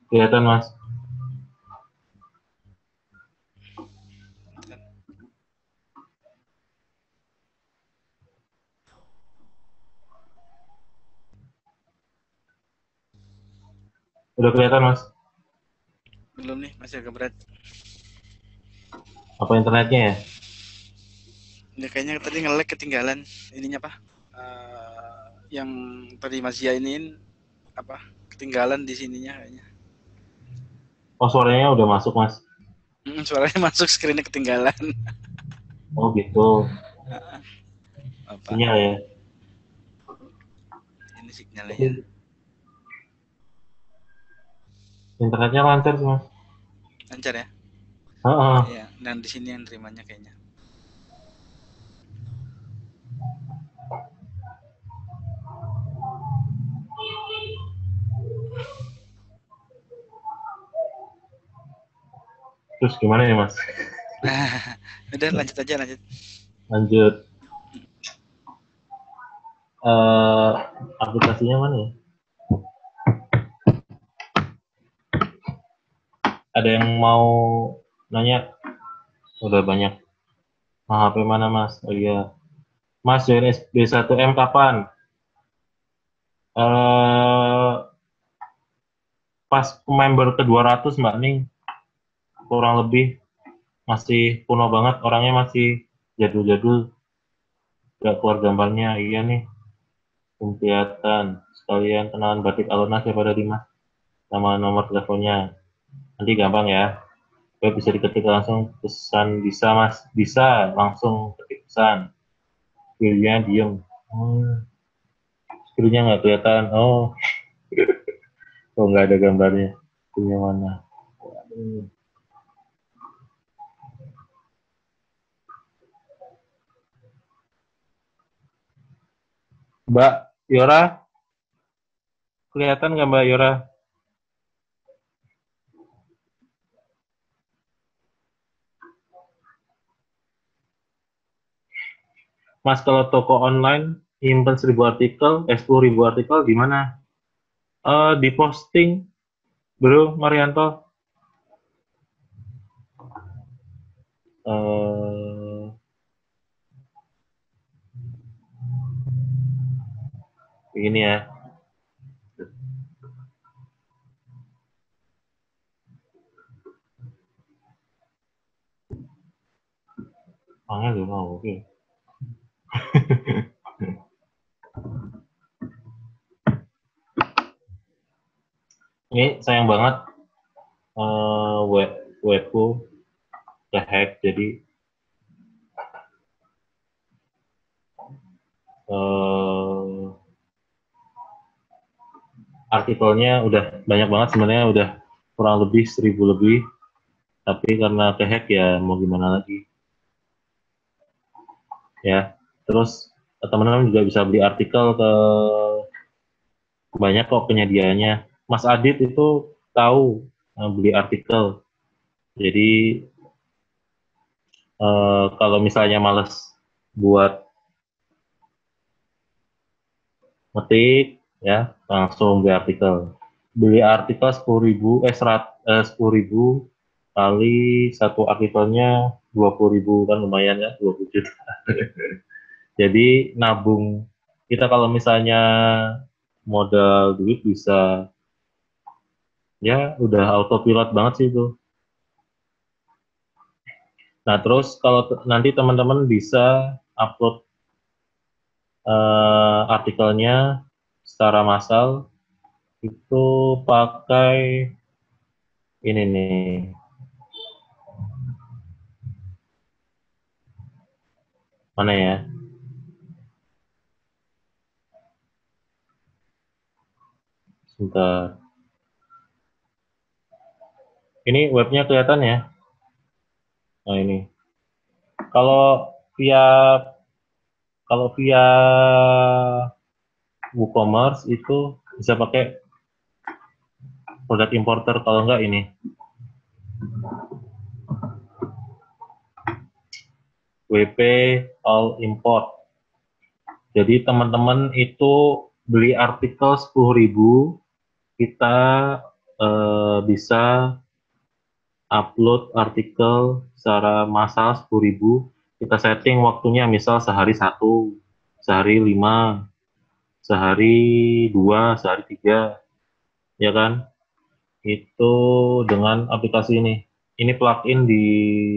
kelihatan Mas. Udah kelihatan Mas. Belum nih, masih agak berat. Apa internetnya ya? Ini kayaknya tadi nge-lag ketinggalan ininya apa? Yang tadi Mas Dia iniin apa? Ketinggalan di sininya kayaknya. Oh suaranya udah masuk Mas. Suaranya masuk, screen-nya ketinggalan. Oh gitu. Apa? Sinyal ya. Ini sinyalnya. Internetnya lancar sih Mas. Lancar ya? Heeh. Iya, dan di sini yang terimanya kayaknya. Terus gimana ya Mas? Udah lanjut aja, lanjut. Lanjut. Aplikasinya mana ya? Ada yang mau nanya? Udah banyak. HP mana Mas? Oh iya. Mas join SB1M kapan? Pas member ke 200 Mbak Ning. Kurang lebih masih kuno banget, orangnya masih jadul-jadul. Gak keluar gambarnya, iya nih. Kelihatan. Sekalian kenalan batik aluna siapa tadi Mas? Nama nomor teleponnya. Nanti gampang ya. Oke, bisa diketik langsung pesan, bisa Mas, bisa langsung ketik pesan. Screen-nya diem. Screen-nya nggak kelihatan. Oh, oh nggak ada gambarnya. Screen-nya mana? Mbak Yora, kelihatan nggak Mbak Yora? Mas kalau toko online nyimpen 1.000 artikel, 10.000 artikel gimana? Di posting, Bro Marianto. Begini ya. Angel ya, oke. Ini sayang banget webku kehack, jadi artikelnya udah banyak banget sebenarnya, udah kurang lebih 1.000 lebih, tapi karena kehack ya mau gimana lagi ya. Terus teman-teman juga bisa beli artikel ke banyak kok penyediaannya. Mas Adit itu tahu beli artikel, jadi kalau misalnya males buat ngetik ya langsung beli artikel 10.000 10.000 kali satu artikelnya 20.000 kan lumayan ya, 20 juta. Jadi nabung kita kalau misalnya modal duit bisa ya udah autopilot banget sih itu. Nah terus kalau nanti teman-teman bisa upload artikelnya secara massal itu pakai ini nih, mana ya? Sebentar. Ini webnya kelihatan ya? Nah ini. Kalau via kalau via WooCommerce itu bisa pakai produk importer, kalau enggak ini WP All Import. Jadi teman-teman itu beli artikel 10.000, kita bisa upload artikel secara massal 10.000. Kita setting waktunya misal sehari 1, sehari 5, sehari 2, sehari 3, ya kan? Itu dengan aplikasi ini. Ini plugin di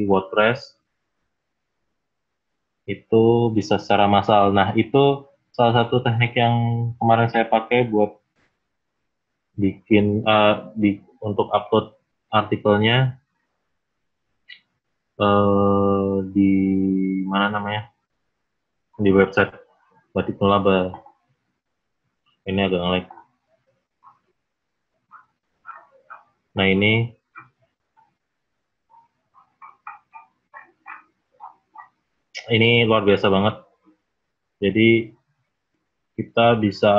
WordPress, itu bisa secara massal. Nah, itu salah satu teknik yang kemarin saya pakai buat bikin untuk upload artikelnya di mana namanya, di website Batik Nulaba. Ini agak nge-lag. Nah ini luar biasa banget. Jadi kita bisa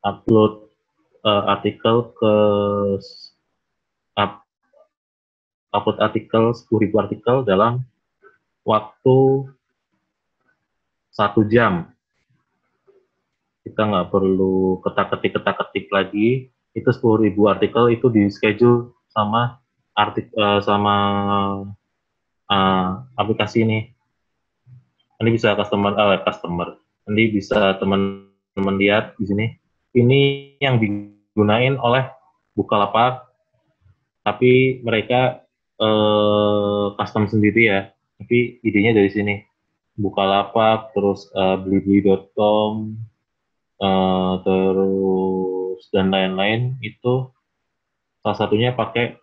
upload artikel ke upload artikel 10.000 artikel dalam waktu 1 jam. Kita nggak perlu ketak-ketik lagi. Itu 10.000 artikel itu di schedule sama aplikasi ini. Nanti bisa customer. Nanti bisa teman-teman lihat di sini. Ini yang digunain oleh Bukalapak, tapi mereka custom sendiri ya. Tapi idenya dari sini. Bukalapak, terus blibli.com, terus dan lain-lain, itu salah satunya pakai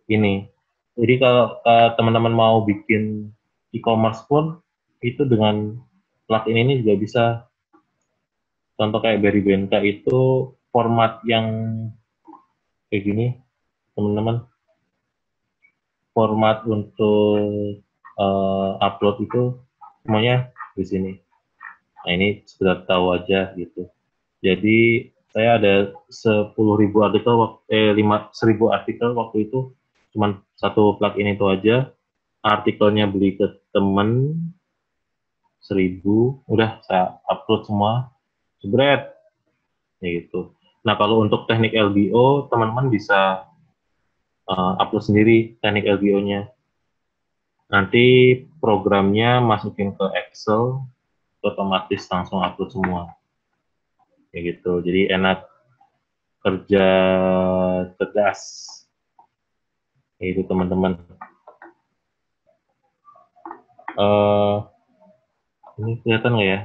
ini. Jadi kalau teman-teman mau bikin e-commerce pun itu dengan plugin ini juga bisa. Contoh kayak Berrybenka itu format yang kayak gini, teman-teman. Format untuk upload itu semuanya di sini. Nah ini sekedar tahu aja gitu. Jadi saya ada 10.000 artikel, 1.000 artikel waktu itu, cuman satu plugin itu aja. Artikelnya beli ke temen 1.000, udah saya upload semua, jebret, ya gitu. Nah kalau untuk teknik LBO, teman-teman bisa upload sendiri teknik LBO-nya. Nanti programnya masukin ke Excel, otomatis langsung upload semua, ya gitu. Jadi enak, kerja cerdas, ya itu teman-teman. Ini kelihatan nggak ya?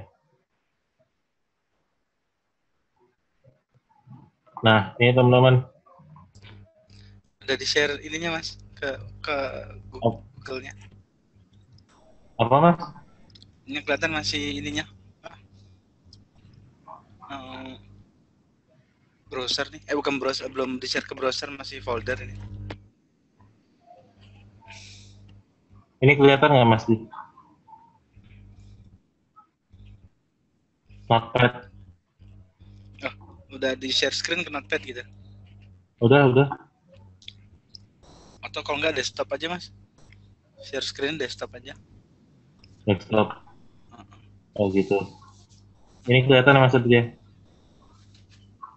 Nah, ini teman-teman. Udah di-share ininya Mas ke Google-nya. Apa Mas? Ini kelihatan masih ininya. Browser nih. Bukan browser, belum di-share ke browser, masih folder ini. Ini kelihatan nggak Mas? Notepad. Oh, udah di-share screen ke Notepad gitu. Udah. Atau kalau nggak desktop aja Mas. Share screen desktop aja. Desktop. Oh gitu. Ini kelihatan Mas dia?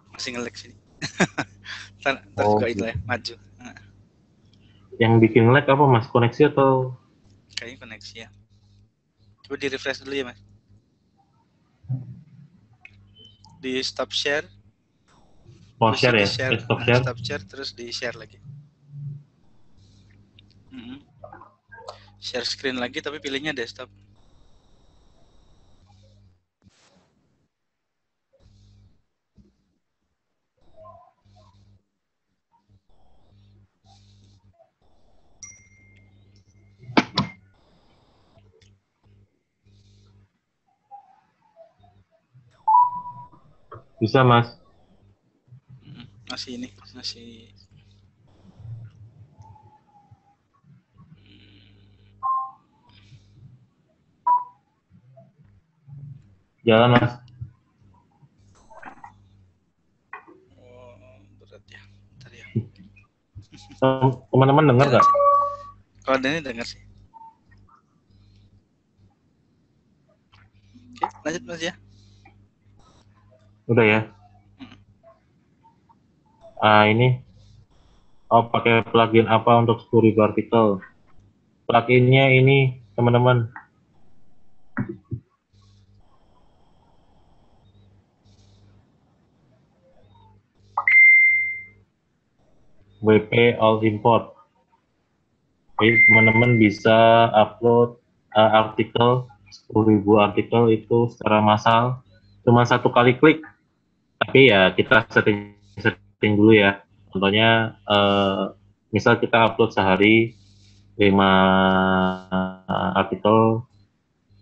Masih nge-lag sini. Ntar juga itu ya, maju. Yang bikin lag apa Mas? Koneksi atau? Kayaknya koneksi ya. Coba di refresh dulu ya Mas. Di stop share. Mau Terus share di ya? share. Stop share. Stop share terus di share lagi. Share screen lagi tapi pilihnya desktop. Bisa Mas. Masih ini, masih Jalan Mas. berat ya. Bentar ya. Teman-teman dengar nggak? Kalau ini dengar sih. Oke, lanjut Mas ya. Udah ya. Ini pakai plugin apa untuk 10.000 artikel? Pluginnya ini teman-teman. WP All Import. Jadi teman-teman bisa upload artikel 10.000 artikel itu secara massal cuma satu kali klik. Tapi ya kita setting dulu ya. Contohnya misal kita upload sehari 5 artikel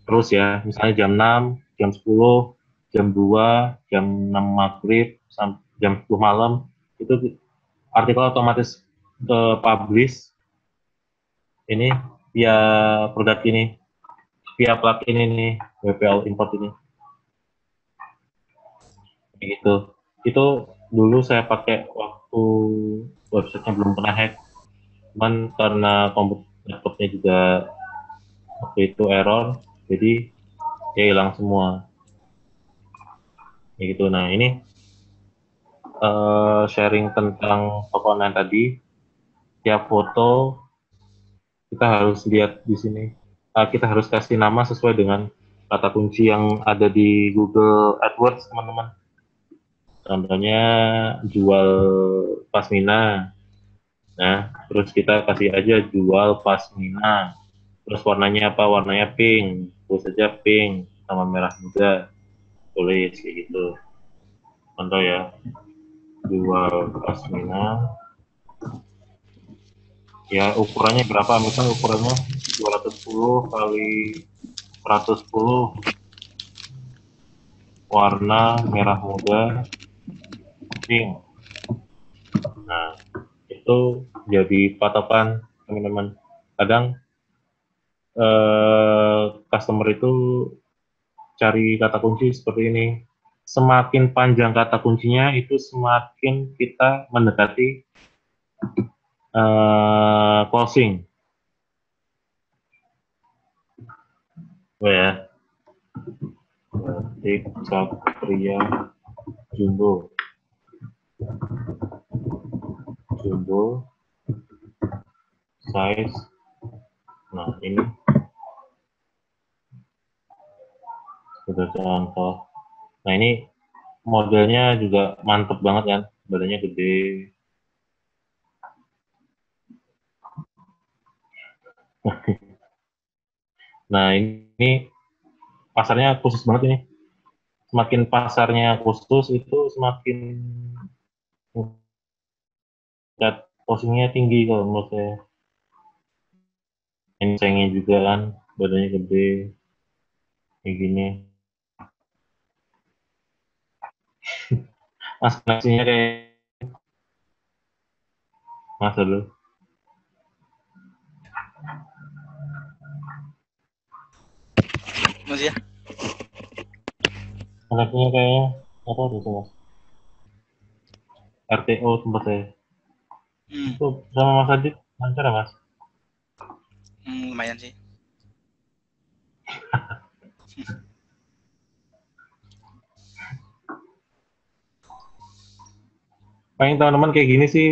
terus ya, misalnya jam 6, jam 10, jam 2, jam 6 maghrib sampai jam 10 malam itu artikel otomatis ke publish ini via produk ini, via plugin ini, WPL import ini. Gitu. Itu dulu saya pakai waktu websitenya belum pernah hack, cuman karena laptopnya juga waktu itu error, jadi ya hilang semua. Ya gitu. Nah ini sharing tentang toko online tadi, tiap foto kita harus lihat di sini. Kita harus kasih nama sesuai dengan kata kunci yang ada di Google AdWords, teman-teman. Contohnya jual pasmina. Nah, terus kita kasih aja jual pasmina. Terus warnanya apa? Warnanya pink. Terus saja pink sama merah muda. Tulis kayak gitu. Contoh ya, jual pasmina. Ya ukurannya berapa? Misalnya ukurannya 210 kali 110, warna merah muda, pink. Nah, itu jadi patokan teman-teman. Kadang customer itu cari kata kunci seperti ini. Semakin panjang kata kuncinya itu semakin kita mendekati closing. Oh ya, Batik Satria Jumbo, size. Nah ini sudah contoh. Nah ini modelnya juga mantep banget kan, badannya gede. Nah ini pasarnya khusus banget ini. Semakin pasarnya khusus itu semakin posisinya tinggi kalau menurut saya. Ini juga kan, badannya gede kayak gini. Mas koneksinya kayak Mas dulu. Mas ya. Koneksinya kayaknya apa gitu Mas? RTO tempat saya. Itu sama Mas Adit lancar ya Mas? Lumayan sih. Paling teman-teman kayak gini sih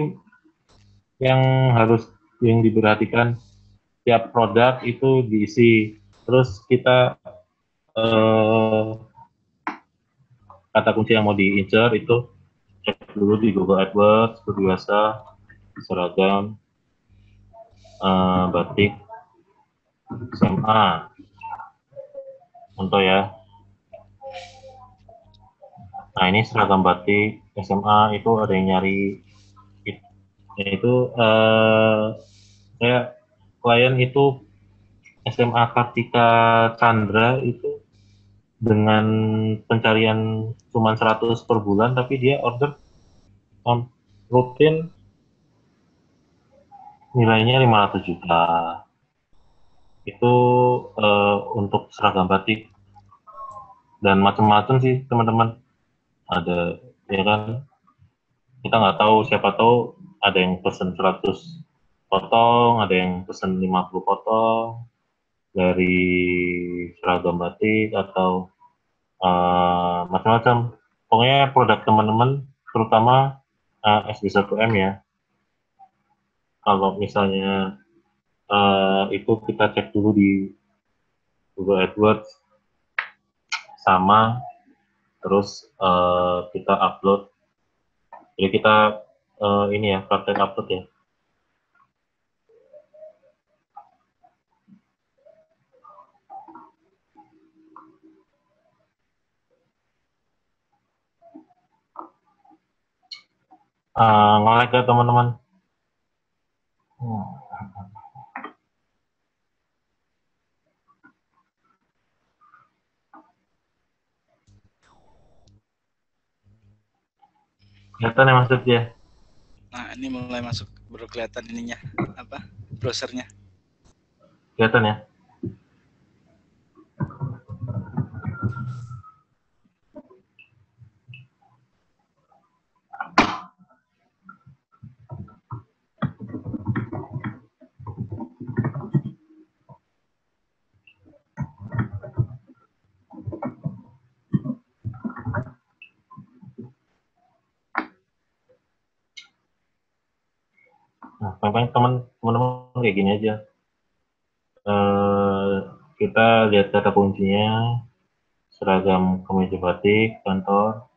yang harus yang diperhatikan, tiap produk itu diisi Terus kita kata kunci yang mau diincar itu cek dulu di Google AdWords, seperti biasa, seragam, batik, SMA, contoh ya. Nah ini seragam batik SMA itu ada yang nyari, itu kayak klien itu SMA Kartika Chandra itu dengan pencarian cuma 100 per bulan, tapi dia order rutin nilainya 500 juta. Itu untuk seragam batik dan macam-macam sih teman-teman. Ada, ya kan, kita nggak tahu, siapa tahu ada yang pesen 100 potong, ada yang pesen 50 potong dari seragam batik atau macam-macam. Pokoknya produk teman-teman, terutama SD1M ya. Kalau misalnya itu kita cek dulu di Google AdWords, sama terus kita upload. Jadi kita ini ya, praktek upload ya. Nge-like ya teman-teman. Kelihatan ya maksudnya? Nah, ini mulai masuk, baru kelihatan ininya, apa, browsernya. Kelihatan ya? Nah, paling teman-teman kayak gini aja. Kita lihat kata kuncinya, seragam kemeja batik kantor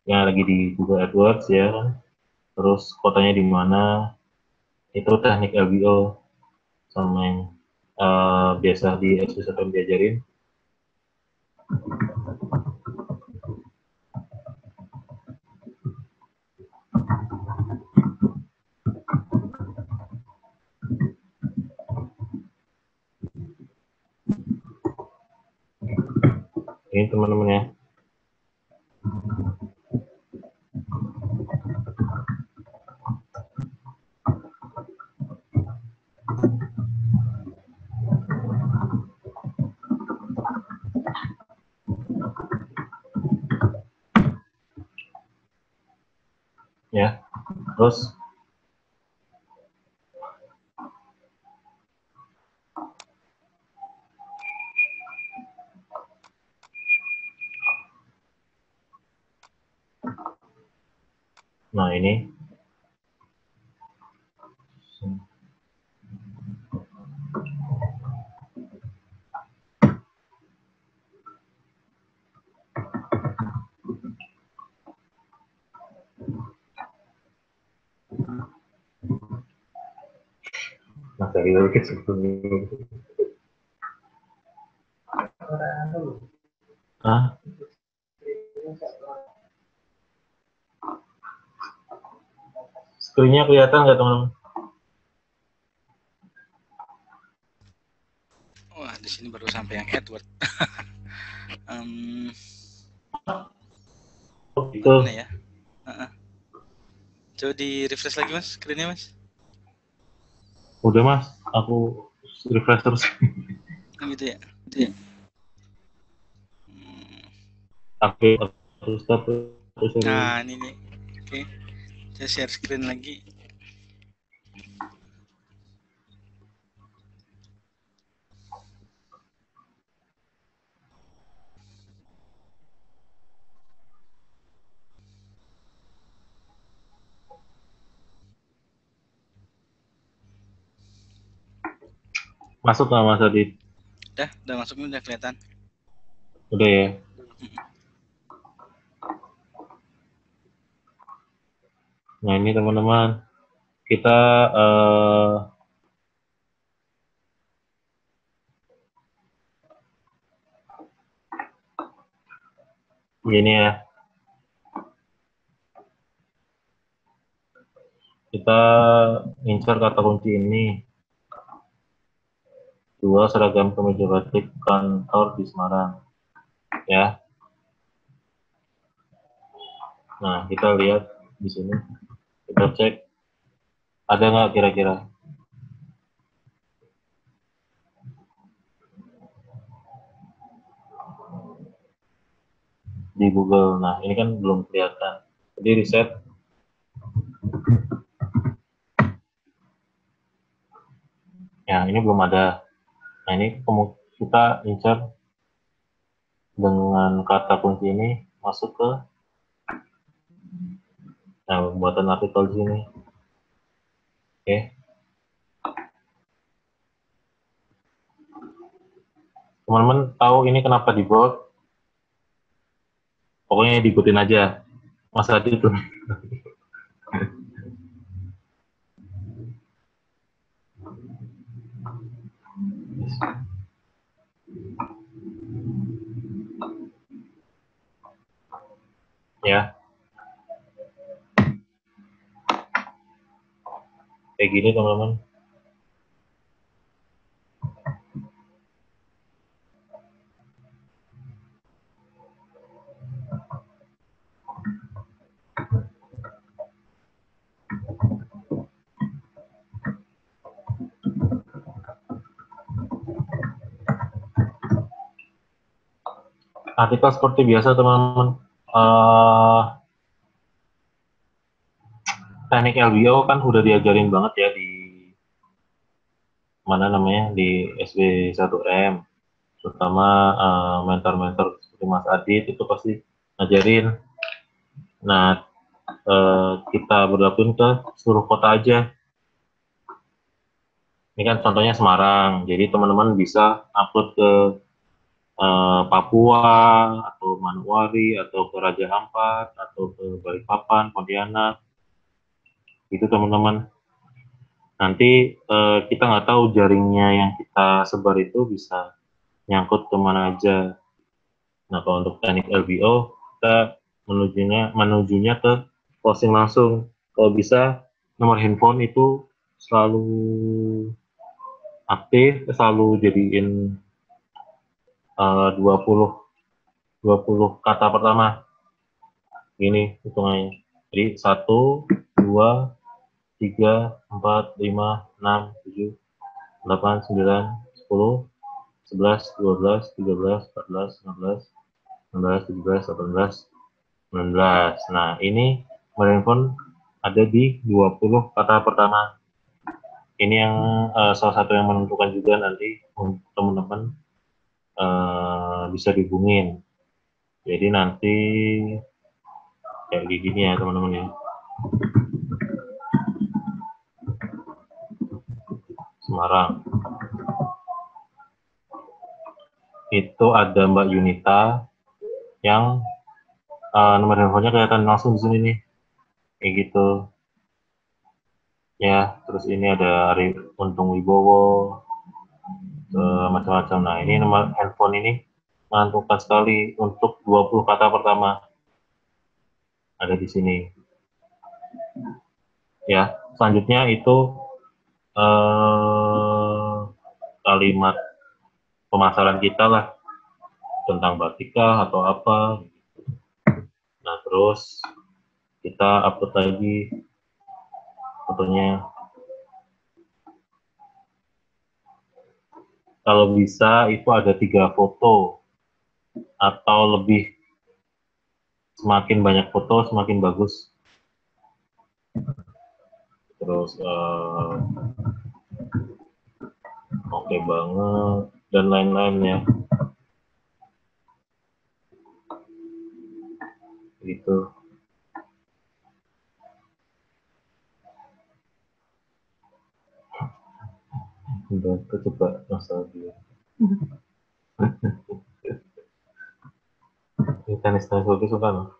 yang lagi di Google AdWords ya kan. Terus kotanya di mana, itu teknik LBO sama yang biasa di SD1M diajarin. Ini teman-teman ya. Ya, terus nah ini masa kita kecil. Ah, screen-nya kelihatan nggak teman-teman? Wah, di sini baru sampai yang AdWords. Itu Mana ya? Coba di refresh lagi mas, screen-nya mas. udah mas, aku refresh terus. Gitu ya. Aku terus stop terus. Nah, ini nih. Oke. Saya share screen lagi. Masuk nggak mas Adit? Udah masuknya udah kelihatan. Udah ya. Nah ini teman-teman, kita gini ya, kita incar kata kunci ini. 2 seragam kemeja batik kantor di Semarang, ya. Nah kita lihat di sini, kita cek ada nggak kira-kira di Google. Nah ini kan belum kelihatan, jadi riset. Ya ini belum ada. Nah ini kita incar dengan kata kunci ini, masuk ke pembuatan artikel di sini. Oke. Teman-teman tahu ini kenapa di bold? Pokoknya diikutin aja. Mas Adi itu. Ya. Kayak gini teman-teman. Artikel seperti biasa teman-teman. Teknik LBO kan udah diajarin banget ya di mana namanya, di SB 1M, terutama mentor-mentor seperti Mas Adit itu pasti ngajarin. Nah kita berlakuin ke seluruh kota aja. Ini kan contohnya Semarang, jadi teman-teman bisa upload ke Papua atau Manokwari atau ke Raja Ampat atau ke Balikpapan, Pontianak, itu teman-teman. Nanti kita nggak tahu jaringnya yang kita sebar itu bisa nyangkut kemana aja. Nah kalau untuk teknik LBO kita menujunya ke closing langsung. Kalau bisa nomor handphone itu selalu aktif, selalu jadiin 20 kata pertama. Gini hitungannya. Jadi 1, 2, 3, 4, 5, 6, 7, 8, 9, 10, 11, 12, 13, 14, 15, 16, 17, 18, 19. Nah, ini handphone ada di 20 kata pertama. Ini yang salah satu yang menentukan juga nanti untuk teman-teman bisa dihubungin. Jadi nanti kayak gini ya teman-teman ya. Semarang. Itu ada Mbak Yunita yang nomor handphonenya kelihatan langsung di sini nih. Kayak gitu. Ya, terus ini ada Ari Untung Wibowo, macam-macam. Nah, ini nomor handphone ini menentukan sekali untuk 20 kata pertama. Ada di sini. Ya, selanjutnya itu kalimat pemasaran kita lah, tentang batika atau apa. Nah, terus kita upload lagi fotonya. Kalau bisa itu ada 3 foto atau lebih. Semakin banyak foto semakin bagus. Terus oke banget dan lain-lain ya. Gitu. Udah coba nostalgia. tenis hoki suka loh.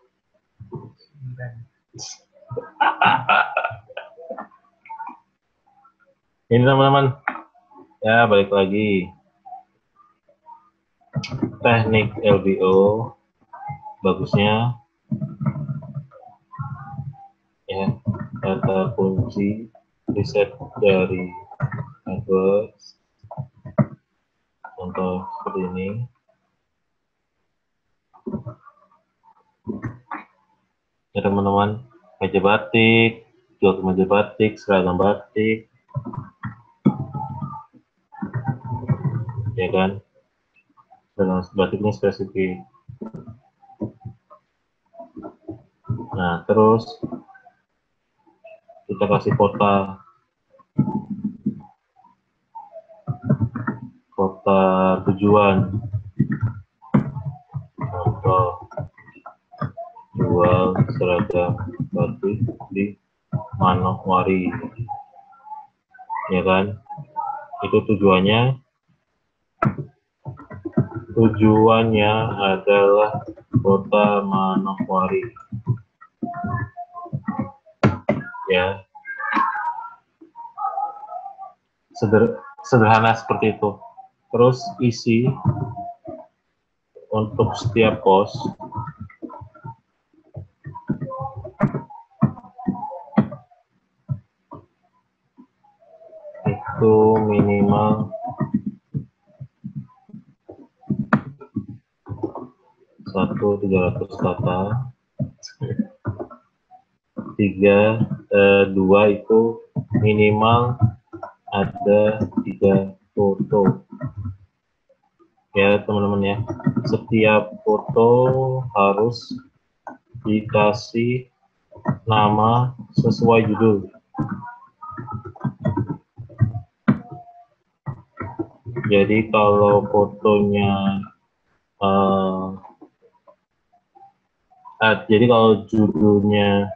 Ini teman-teman, ya balik lagi. Teknik LBO bagusnya ya, kata kunci riset dari AdWords, contoh seperti ini. Ya teman-teman, meja batik, jual meja batik, seragam batik, ya kan, seragam batiknya spesifik. Nah terus kita kasih kota tujuan, contoh jual seragam batik di Manokwari, ya kan, itu tujuannya adalah kota Manokwari, ya, sederhana seperti itu. Terus isi untuk setiap pos itu minimal 300 kata, 2 itu minimal ada 3 foto, ya teman-teman ya. Setiap foto harus dikasih nama sesuai judul. Jadi kalau fotonya jadi kalau judulnya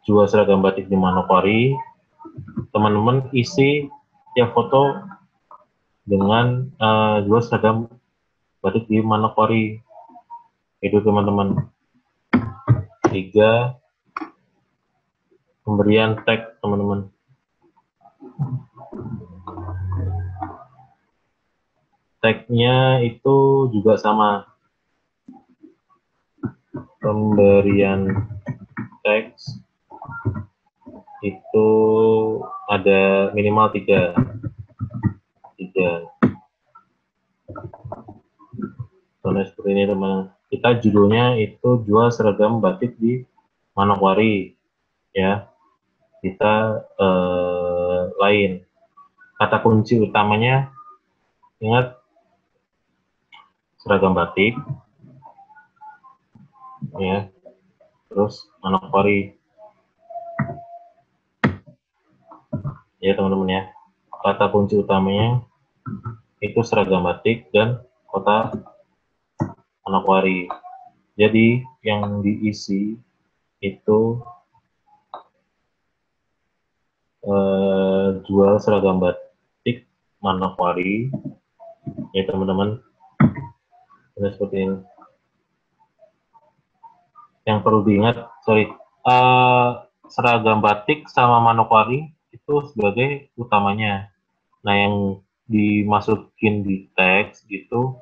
jual seragam batik di Manokwari, teman-teman isi tiap foto dengan jual seragam batik di Manokwari. Itu teman-teman. 3, pemberian tag teman-teman. Tagnya itu juga sama. Pemberian teks itu ada minimal 3. Contohnya seperti ini teman. Kita judulnya itu jual seragam batik di Manokwari, ya. Kita lain. Kata kunci utamanya, ingat, seragam batik, ya. Terus Manokwari, ya teman-teman ya. Kata kunci utamanya itu seragam batik dan kota Manokwari. Jadi yang diisi itu jual seragam batik Manokwari, ya teman-teman. Seperti ini. Yang perlu diingat, seragam batik sama Manokwari itu sebagai utamanya. Nah, yang dimasukin di teks itu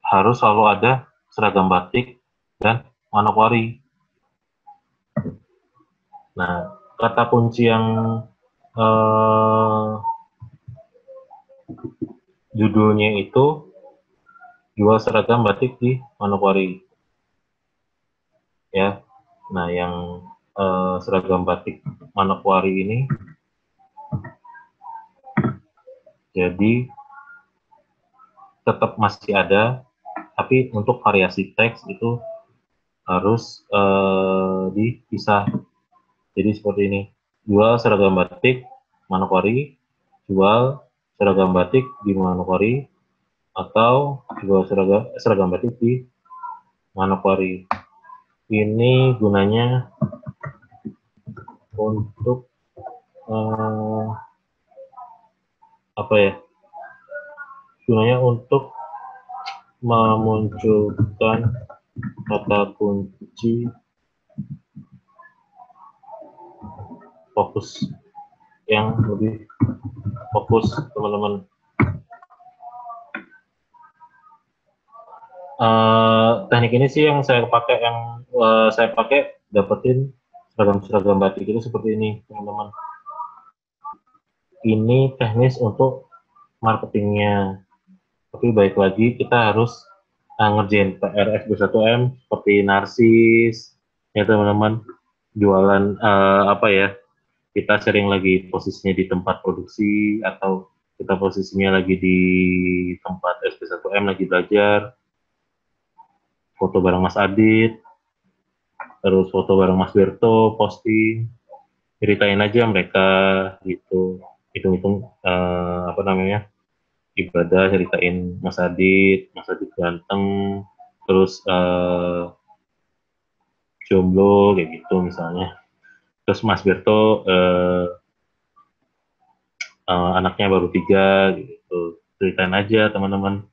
harus selalu ada seragam batik dan Manokwari. Nah, kata kunci yang judulnya itu jual seragam batik di Manokwari, ya. Nah, yang seragam batik Manokwari ini jadi tetap masih ada, tapi untuk variasi teks itu harus dipisah. Jadi seperti ini, jual seragam batik Manokwari, jual seragam batik di Manokwari, atau jual seragam batik di Manokwari. Ini gunanya untuk apa ya? Gunanya untuk memunculkan kata kunci fokus yang lebih fokus, teman-teman. Teknik ini sih yang saya pakai, dapetin seragam batik itu seperti ini, teman-teman. Ini teknis untuk marketingnya, tapi baik lagi kita harus ngerjain PR SB1M seperti narsis ya teman-teman, jualan apa ya, kita sering lagi posisinya di tempat produksi atau kita posisinya lagi di tempat SB1M lagi belajar, foto bareng Mas Adit, terus foto bareng Mas Berto, posting, ceritain aja mereka gitu, hitung-hitung apa namanya, ibadah, ceritain Mas Adit ganteng, terus jomblo kayak gitu misalnya. Terus Mas Berto anaknya baru 3 gitu, ceritain aja teman-teman.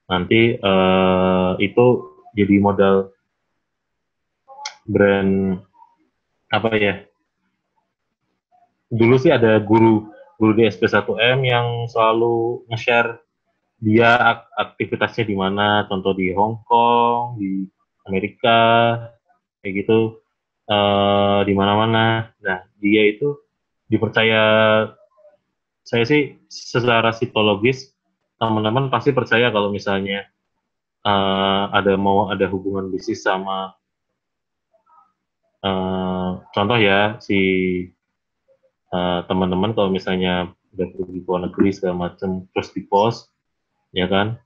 Nanti itu jadi modal brand apa ya, dulu sih ada guru di SP1M yang selalu nge-share dia aktivitasnya di mana, contoh di Hong Kong, di Amerika, kayak gitu, di mana-mana. Nah, dia itu dipercaya, saya sih secara psikologis teman-teman pasti percaya kalau misalnya ada hubungan bisnis sama contoh ya, si teman-teman kalau misalnya udah pergi ke luar negeri segala macam terus di post ya kan,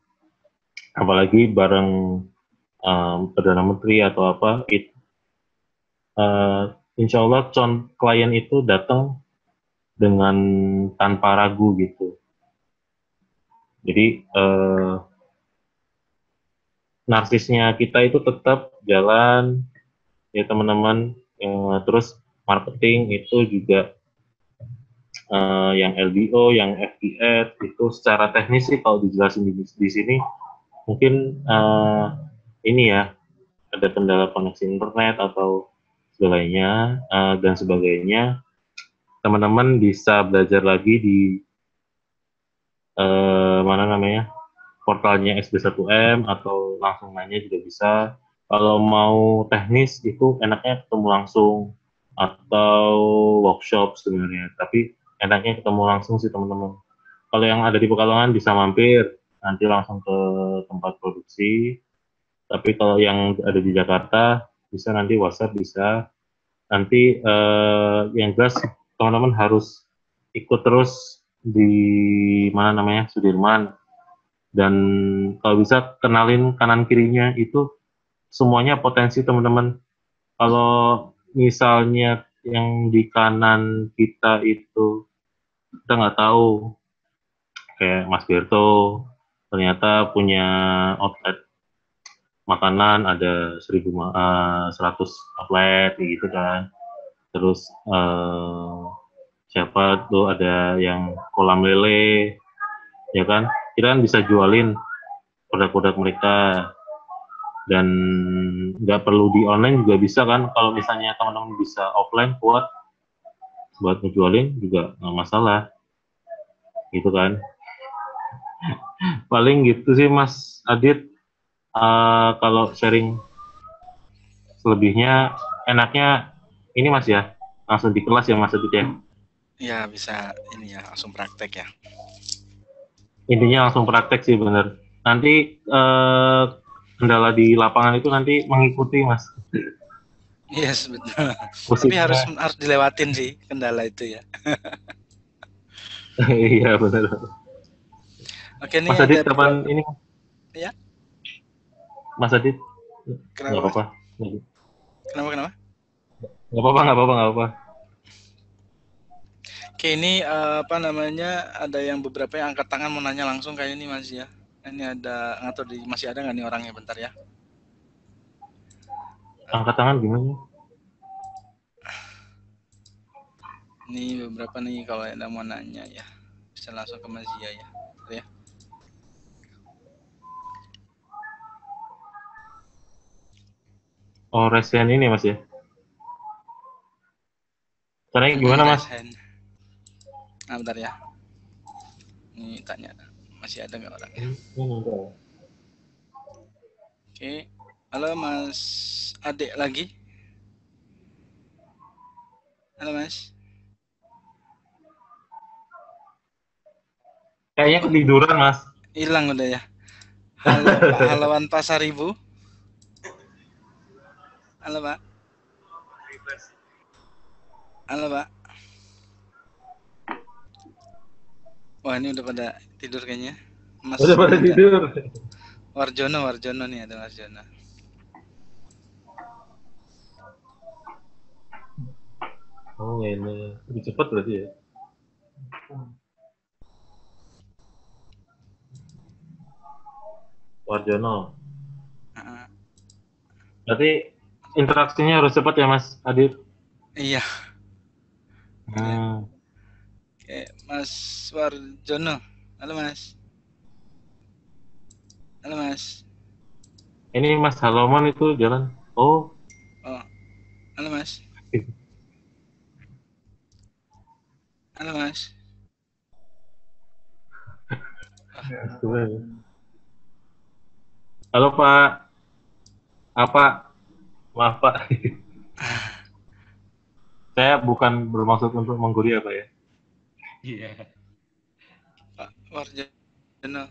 apalagi bareng perdana menteri atau apa, insya Allah klien itu datang dengan tanpa ragu gitu. Jadi narsisnya kita itu tetap jalan ya teman-teman. Terus marketing itu juga yang LBO, yang FBF itu secara teknis sih kalau dijelasin di sini mungkin ini ya, ada kendala koneksi internet atau segalanya dan sebagainya. Teman-teman bisa belajar lagi di mana namanya, portalnya SB1M atau langsung nanya juga bisa. Kalau mau teknis itu enaknya ketemu langsung atau workshop sebenarnya, tapi enaknya ketemu langsung sih teman-teman. Kalau yang ada di Pekalongan bisa mampir nanti langsung ke tempat produksi, tapi kalau yang ada di Jakarta bisa nanti WhatsApp bisa. Nanti yang jelas teman-teman harus ikut terus di mana namanya, Sudirman, dan kalau bisa kenalin kanan kirinya itu semuanya potensi teman-teman. Kalau misalnya yang di kanan kita itu kita nggak tahu, kayak Mas Berto ternyata punya outlet makanan ada 100 outlet gitu kan, terus siapa tuh ada yang kolam lele ya kan, kita kan bisa jualin produk-produk mereka, dan nggak perlu di online juga bisa kan, kalau misalnya teman-teman bisa offline buat ngejualin juga nggak masalah gitu kan. Paling gitu sih Mas Adit. Kalau sharing selebihnya enaknya ini Mas ya, langsung di kelas ya Mas Adit ya. Ya bisa ini ya, langsung praktek ya. Intinya langsung praktek sih bener. Nanti kendala di lapangan itu nanti mengikuti Mas. Yes, betul. Tapi Musiknya. harus dilewatin sih kendala itu ya. Iya benar. Oke nih Mas Adit ada kapan ini? Ya. Mas Adit? Kenapa? Nggak apa-apa. Kenapa? Nggak apa-apa. Oke, ini apa namanya, ada yang beberapa yang angkat tangan mau nanya langsung kayak ini Mas ya. Ini ada ngatur masih ada nggak nih orangnya, bentar ya. Angkat tangan gimana? Ini beberapa nih kalau ada mau nanya ya. Bisa langsung ke Mas Zia ya. Bentar ya. Oh, resen ini Mas ya. Caranya gimana Mas? Resen. Nah, bentar ya. Ini tanya masih ada nggak orangnya? Oke. Halo Mas Adek lagi. Halo Mas. Kayaknya ketiduran Mas. Hilang udah ya. Halo Pak Halawan Pasaribu. Halo Pak. Halo Pak. Wah ini udah pada tidur kayaknya. Mas Udah pada ada tidur. Warjono nih, ada Warjono. Oh ini lebih cepat berarti ya. Warjono. Heeh. Berarti interaksinya harus cepat ya Mas Adit. Iya. Hmm. Oke, Mas Warjono. Halo Mas. Halo Mas. Ini Mas Haloman itu jalan. Oh. Oh. Halo Mas. Halo Mas. Halo Pak. Apa? Maaf Pak. Saya bukan bermaksud untuk menggurui apa ya. Iya. Pak Warjono.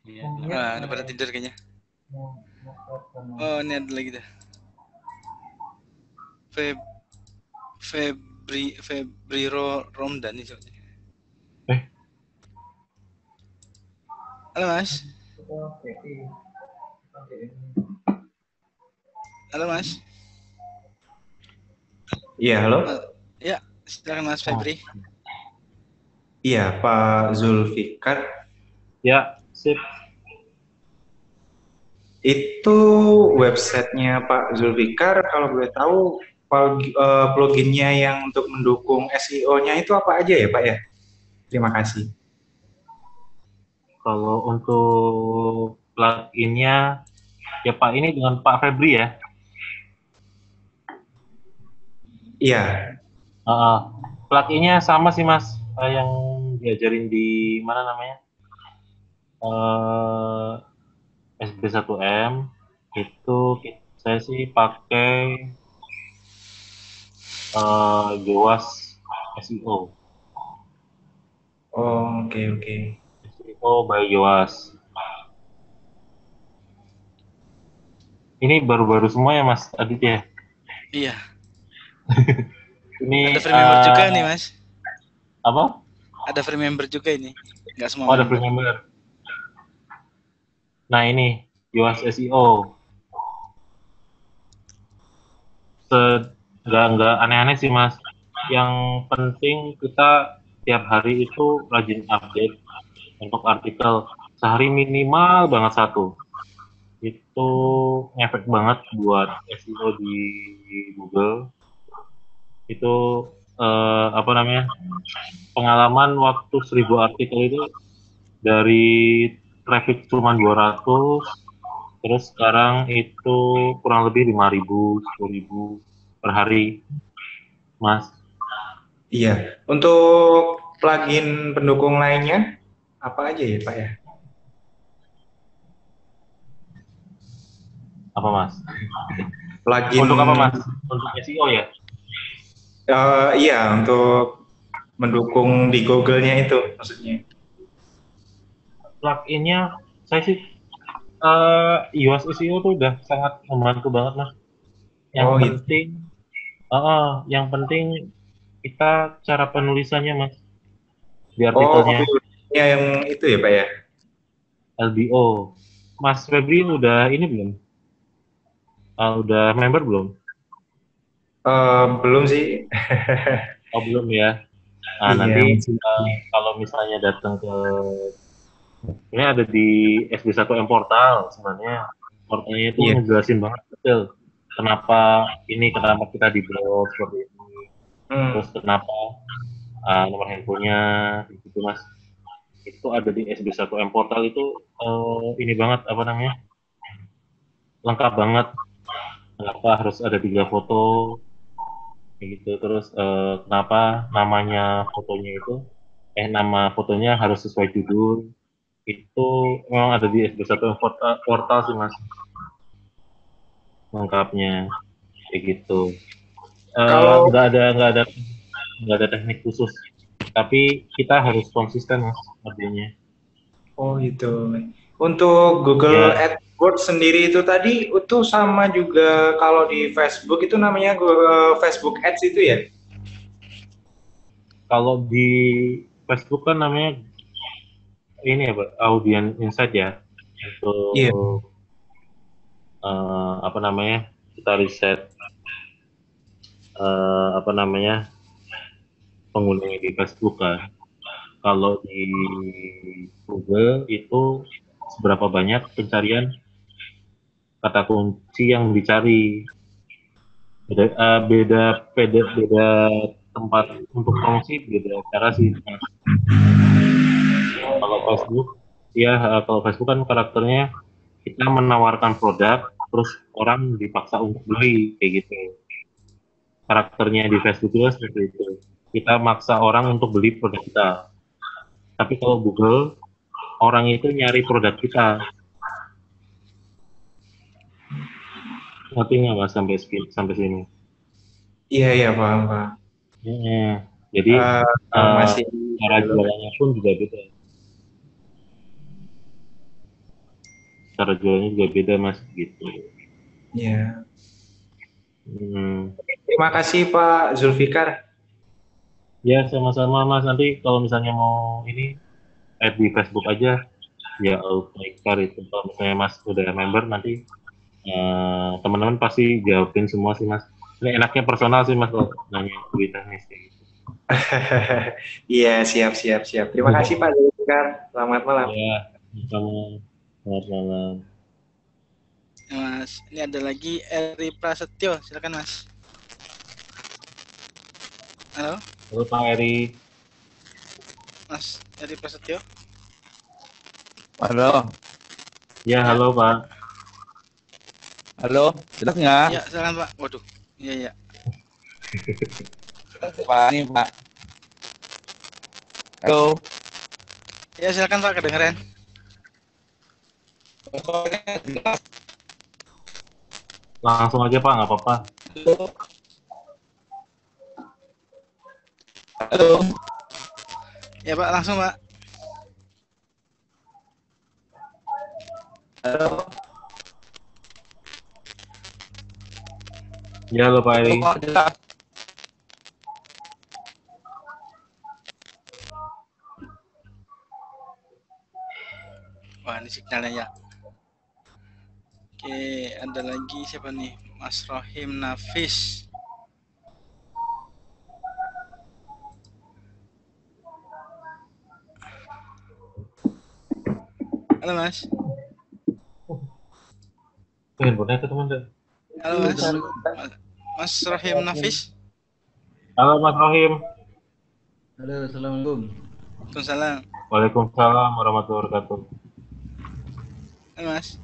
Iya. Ah, udah pada tidur kayaknya. Oh, ini ada lagi dah. Febri Romdani soalnya. Halo Mas. Halo Mas. Iya, halo. Ya, silakan Mas Febri. Iya, Pak Zulfikar. Ya, sip. Itu websitenya Pak Zulfikar, kalau boleh tahu pluginnya yang untuk mendukung SEO-nya itu apa aja ya Pak ya? Terima kasih. Kalau untuk pluginnya, ya Pak ini dengan Pak Febri ya. Iya. Pluginnya sama sih Mas, yang diajarin di mana namanya? SB1M itu saya sih pakai Yoast SEO. Oh, oke. SEO by Yoast. Ini baru-baru semua ya Mas Adit ya? Iya. Ini Ada free member juga nih Mas. Apa? Ada free member juga ini. Nggak semua ada free member. Nah ini Yoast SEO. Nggak aneh-aneh sih Mas. Yang penting kita tiap hari itu rajin update untuk artikel. Sehari minimal banget satu. Itu ngefek banget buat SEO di Google. Itu apa namanya, pengalaman waktu 1000 artikel itu dari traffic cuma 200, terus sekarang itu kurang lebih 5.000, 10.000 per hari, Mas. Iya. Untuk plugin pendukung lainnya apa aja ya Pak ya? Apa Mas? Plugin Untuk apa Mas? Untuk SEO ya? Iya, untuk mendukung di Google-nya itu maksudnya. Pluginnya saya sih Yoast SEO tuh udah sangat membantu banget Mas. Yang penting kita cara penulisannya Mas di artikelnya. Yang itu ya Pak ya? LBO. Mas Febri udah ini belum? Udah member belum? Belum sih. Oh belum ya. Iya, Nanti kalau misalnya datang ke ini ada di SB1M Portal sebenarnya. Portalnya itu ngejelasin banget detail kenapa kita di blog seperti ini. Terus kenapa nomor handphonenya gitu Mas. Itu ada di SB1M Portal itu ini banget apa namanya? Lengkap banget. kenapa harus ada 3 foto kayak gitu. Terus kenapa nama fotonya harus sesuai judul. Itu memang ada di SB1 portal sih Mas, lengkapnya kayak gitu. Kalau Nggak ada teknik khusus, tapi kita harus konsisten Mas artinya. oh itu. Untuk Google Ya, AdWords sendiri itu tadi itu sama juga kalau di Facebook itu namanya Facebook Ads itu ya? kalau di Facebook kan namanya ini ya Pak, Audience Insight ya, Iya. untuk apa namanya, kita riset apa namanya, penggunanya di Facebook kan. Kalau di Google itu seberapa banyak pencarian kata kunci yang dicari. Beda tempat untuk promosi, beda cara sih Mas. Kalau Facebook, ya kalau Facebook kan karakternya kita menawarkan produk, terus orang dipaksa untuk beli kayak gitu. Karakternya di Facebook juga seperti itu. Kita maksa orang untuk beli produk kita. Tapi kalau Google, orang itu nyari produk kita. Ngerti nggak Mas sampai sini? Iya, iya, paham, paham. Jadi Masih cara jualannya pun juga beda. Cara jualannya juga beda Mas gitu. ya. Hmm. Terima kasih Pak Zulfikar. Ya sama-sama Mas. Nanti kalau misalnya mau ini add di Facebook aja ya Zulfikar itu. Kalau misalnya Mas udah member nanti teman-teman pasti jawabin semua sih Mas. Ini enaknya personal sih Mas kalau nanya lebih teknis kayak gitu. Iya, siap, siap, siap. Terima kasih Pak Zulfikar. Selamat malam. Ya, sama. Selamat malam. Mas, ini ada lagi Eri Prasetyo, silakan Mas. Halo, Halo Pak Eri. Mas Eri Prasetyo. Halo, Ya, halo Pak. halo, jelas nggak? Ya, silakan Pak. Waduh, iya iya. Pak, ini Pak. Halo. Ya silakan Pak, kedengeran. Langsung aja Pak, nggak apa-apa. Halo. Ya Pak, langsung Pak. Halo. Ya, halo Pak Eri. Kok jelas? Wah, ini signalnya ya. Oke, ada lagi siapa nih? Mas Rohim Nafis. Halo Mas. Handphonenya ke teman deh. Halo Mas. Mas Rohim Nafis. Halo Mas Rohim. Halo, assalamualaikum. Waalaikumsalam. Waalaikumsalam warahmatullahi wabarakatuh. Halo Mas.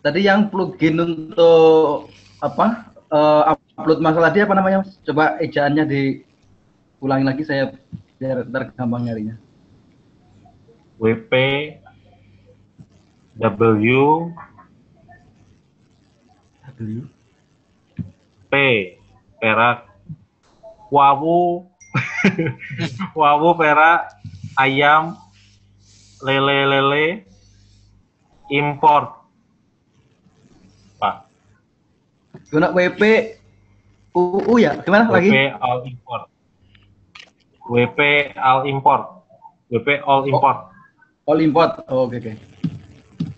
Tadi yang plugin untuk apa? Upload masalah dia apa namanya? Mas? Coba ejaannya diulangi lagi saya biar ntar gampang nyarinya. WP W P perak wawu wawu perak ayam lele import Pak. Guna WP UU ya? Gimana lagi? WP all import. WP all import. WP all import. All import. Oh, oke.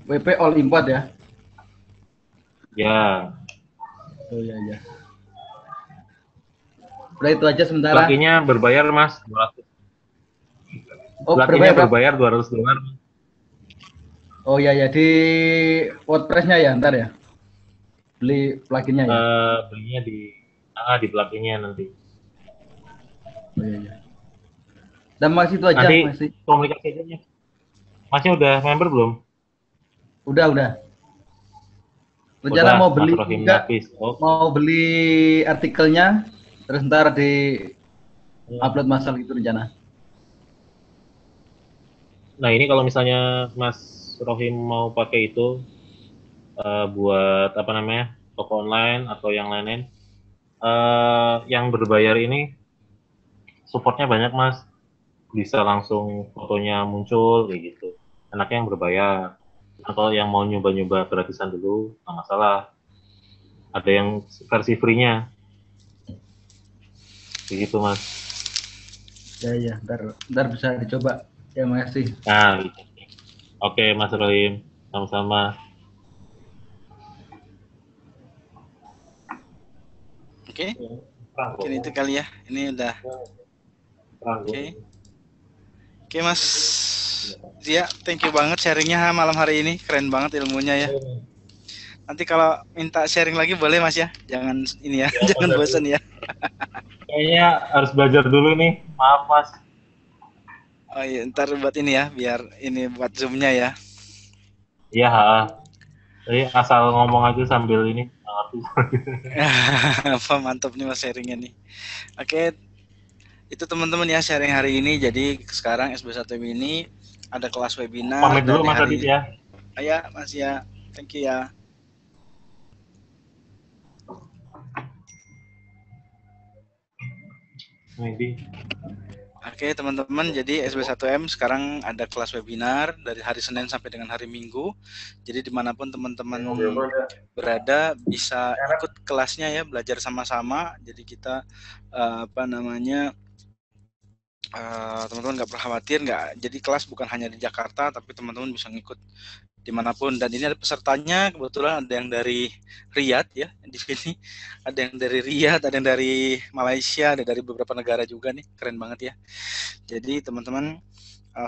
WP all import ya? Ya. Oh iya iya. Udah itu aja sementara. Lakinya berbayar Mas 200. Oh, Lakinya berbayar $200. Oh iya ya, di WordPress-nya ya ntar ya? Beli pluginnya ya? Belinya di pluginnya nanti. Oh iya iya. Dan masih itu aja, Nanti masih. komunikasi aja ya. Masnya udah member belum? Udah. Rencana Udah, mau Mas beli Rohim juga, Nafis. Oh, mau beli artikelnya, terus ntar di upload masal gitu rencana. nah ini kalau misalnya Mas Rohim mau pakai itu buat apa namanya toko online atau yang lain-lain, yang berbayar ini supportnya banyak Mas, bisa langsung fotonya muncul kayak gitu. Enaknya yang berbayar. Atau yang mau nyoba-nyoba gratisan dulu, nggak masalah. Ada yang versi free-nya, kayak gitu Mas. Ya, ntar bisa dicoba. Ya, makasih. Nah, gitu. Oke Mas Rohim, sama-sama. Oke, mungkin itu kali ya. Ini udah. Oke. Oke Mas Zia, thank you banget sharingnya malam hari ini. Keren banget ilmunya ya. Nanti kalau minta sharing lagi boleh Mas ya. Jangan ini ya, jangan bosan ya. Kayaknya harus belajar dulu nih, maaf Mas. Oh iya, ntar buat ini ya, biar ini buat zoomnya ya. Iya, jadi asal ngomong aja sambil ini, nggak ngerti. Apa mantap nih Mas sharingnya nih. Oke, itu teman-teman ya sharing hari ini. Jadi sekarang SB1M ini ada kelas webinar Pamit dulu dari Mas hari Adit ya. Ya, Mas ya. Thank you ya. Maybe. Oke teman-teman, jadi SB1M sekarang ada kelas webinar dari hari Senin sampai dengan hari Minggu. Jadi dimanapun teman-teman berada bisa ikut kelasnya ya, belajar sama-sama. Jadi kita teman-teman nggak perlu khawatir, jadi kelas bukan hanya di Jakarta, tapi teman-teman bisa ngikut dimanapun. Dan ini ada pesertanya, kebetulan ada yang dari Riyadh ya di sini, ada yang dari Riyadh, ada yang dari Malaysia, ada dari beberapa negara juga nih, keren banget ya. Jadi teman-teman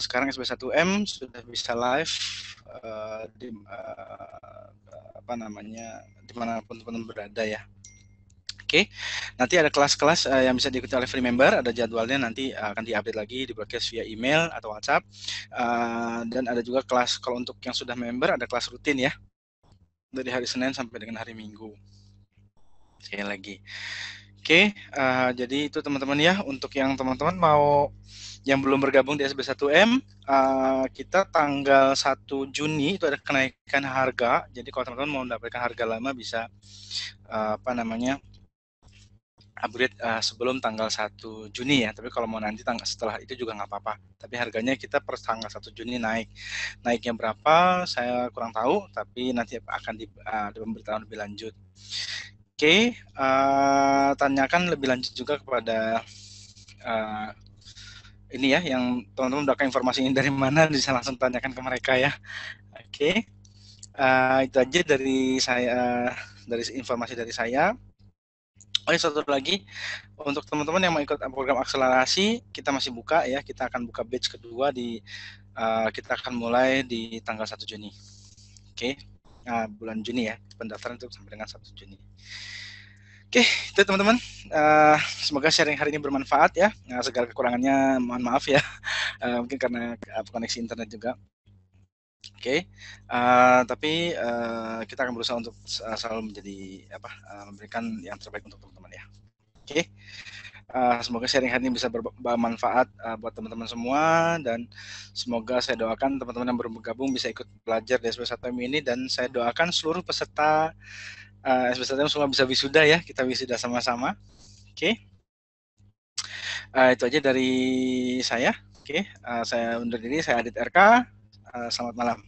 sekarang SB1M sudah bisa live dimanapun teman-teman berada ya. Oke, nanti ada kelas-kelas yang bisa diikuti oleh free member, ada jadwalnya nanti akan diupdate lagi di broadcast via email atau WhatsApp. Dan ada juga kelas kalau untuk yang sudah member ada kelas rutin ya, dari hari Senin sampai dengan hari Minggu. Sekali lagi. Oke, jadi itu teman-teman ya, untuk yang teman-teman mau yang belum bergabung di SB1M, kita tanggal 1 Juni itu ada kenaikan harga. Jadi kalau teman-teman mau mendapatkan harga lama bisa upgrade sebelum tanggal 1 Juni ya. Tapi kalau mau nanti setelah itu juga nggak apa-apa. Tapi harganya kita per tanggal 1 Juni naik. Naiknya berapa saya kurang tahu, tapi nanti akan diberitahu lebih lanjut. Oke, tanyakan lebih lanjut juga kepada ini ya, yang teman-teman mendapatkan informasi ini dari mana, bisa langsung tanyakan ke mereka ya. Oke, itu aja dari saya, dari informasi dari saya. Oh ya, satu lagi, untuk teman-teman yang mau ikut program akselerasi, kita masih buka ya, kita akan buka batch kedua kita akan mulai di tanggal 1 Juni. Oke, bulan Juni ya, pendaftaran itu sampai dengan 1 Juni. Oke, itu teman-teman. Semoga sharing hari ini bermanfaat ya. Segala kekurangannya mohon maaf ya, mungkin karena koneksi internet juga. Oke, tapi kita akan berusaha untuk selalu memberikan yang terbaik untuk teman-teman ya. Oke, semoga sharing hari ini bisa bermanfaat buat teman-teman semua, dan semoga saya doakan teman-teman yang baru bergabung bisa ikut belajar di SB1M ini, dan saya doakan seluruh peserta SB1M semua bisa wisuda ya, kita wisuda sama-sama. Oke, itu aja dari saya. Oke, saya undur diri, saya Adit RK. Selamat malam.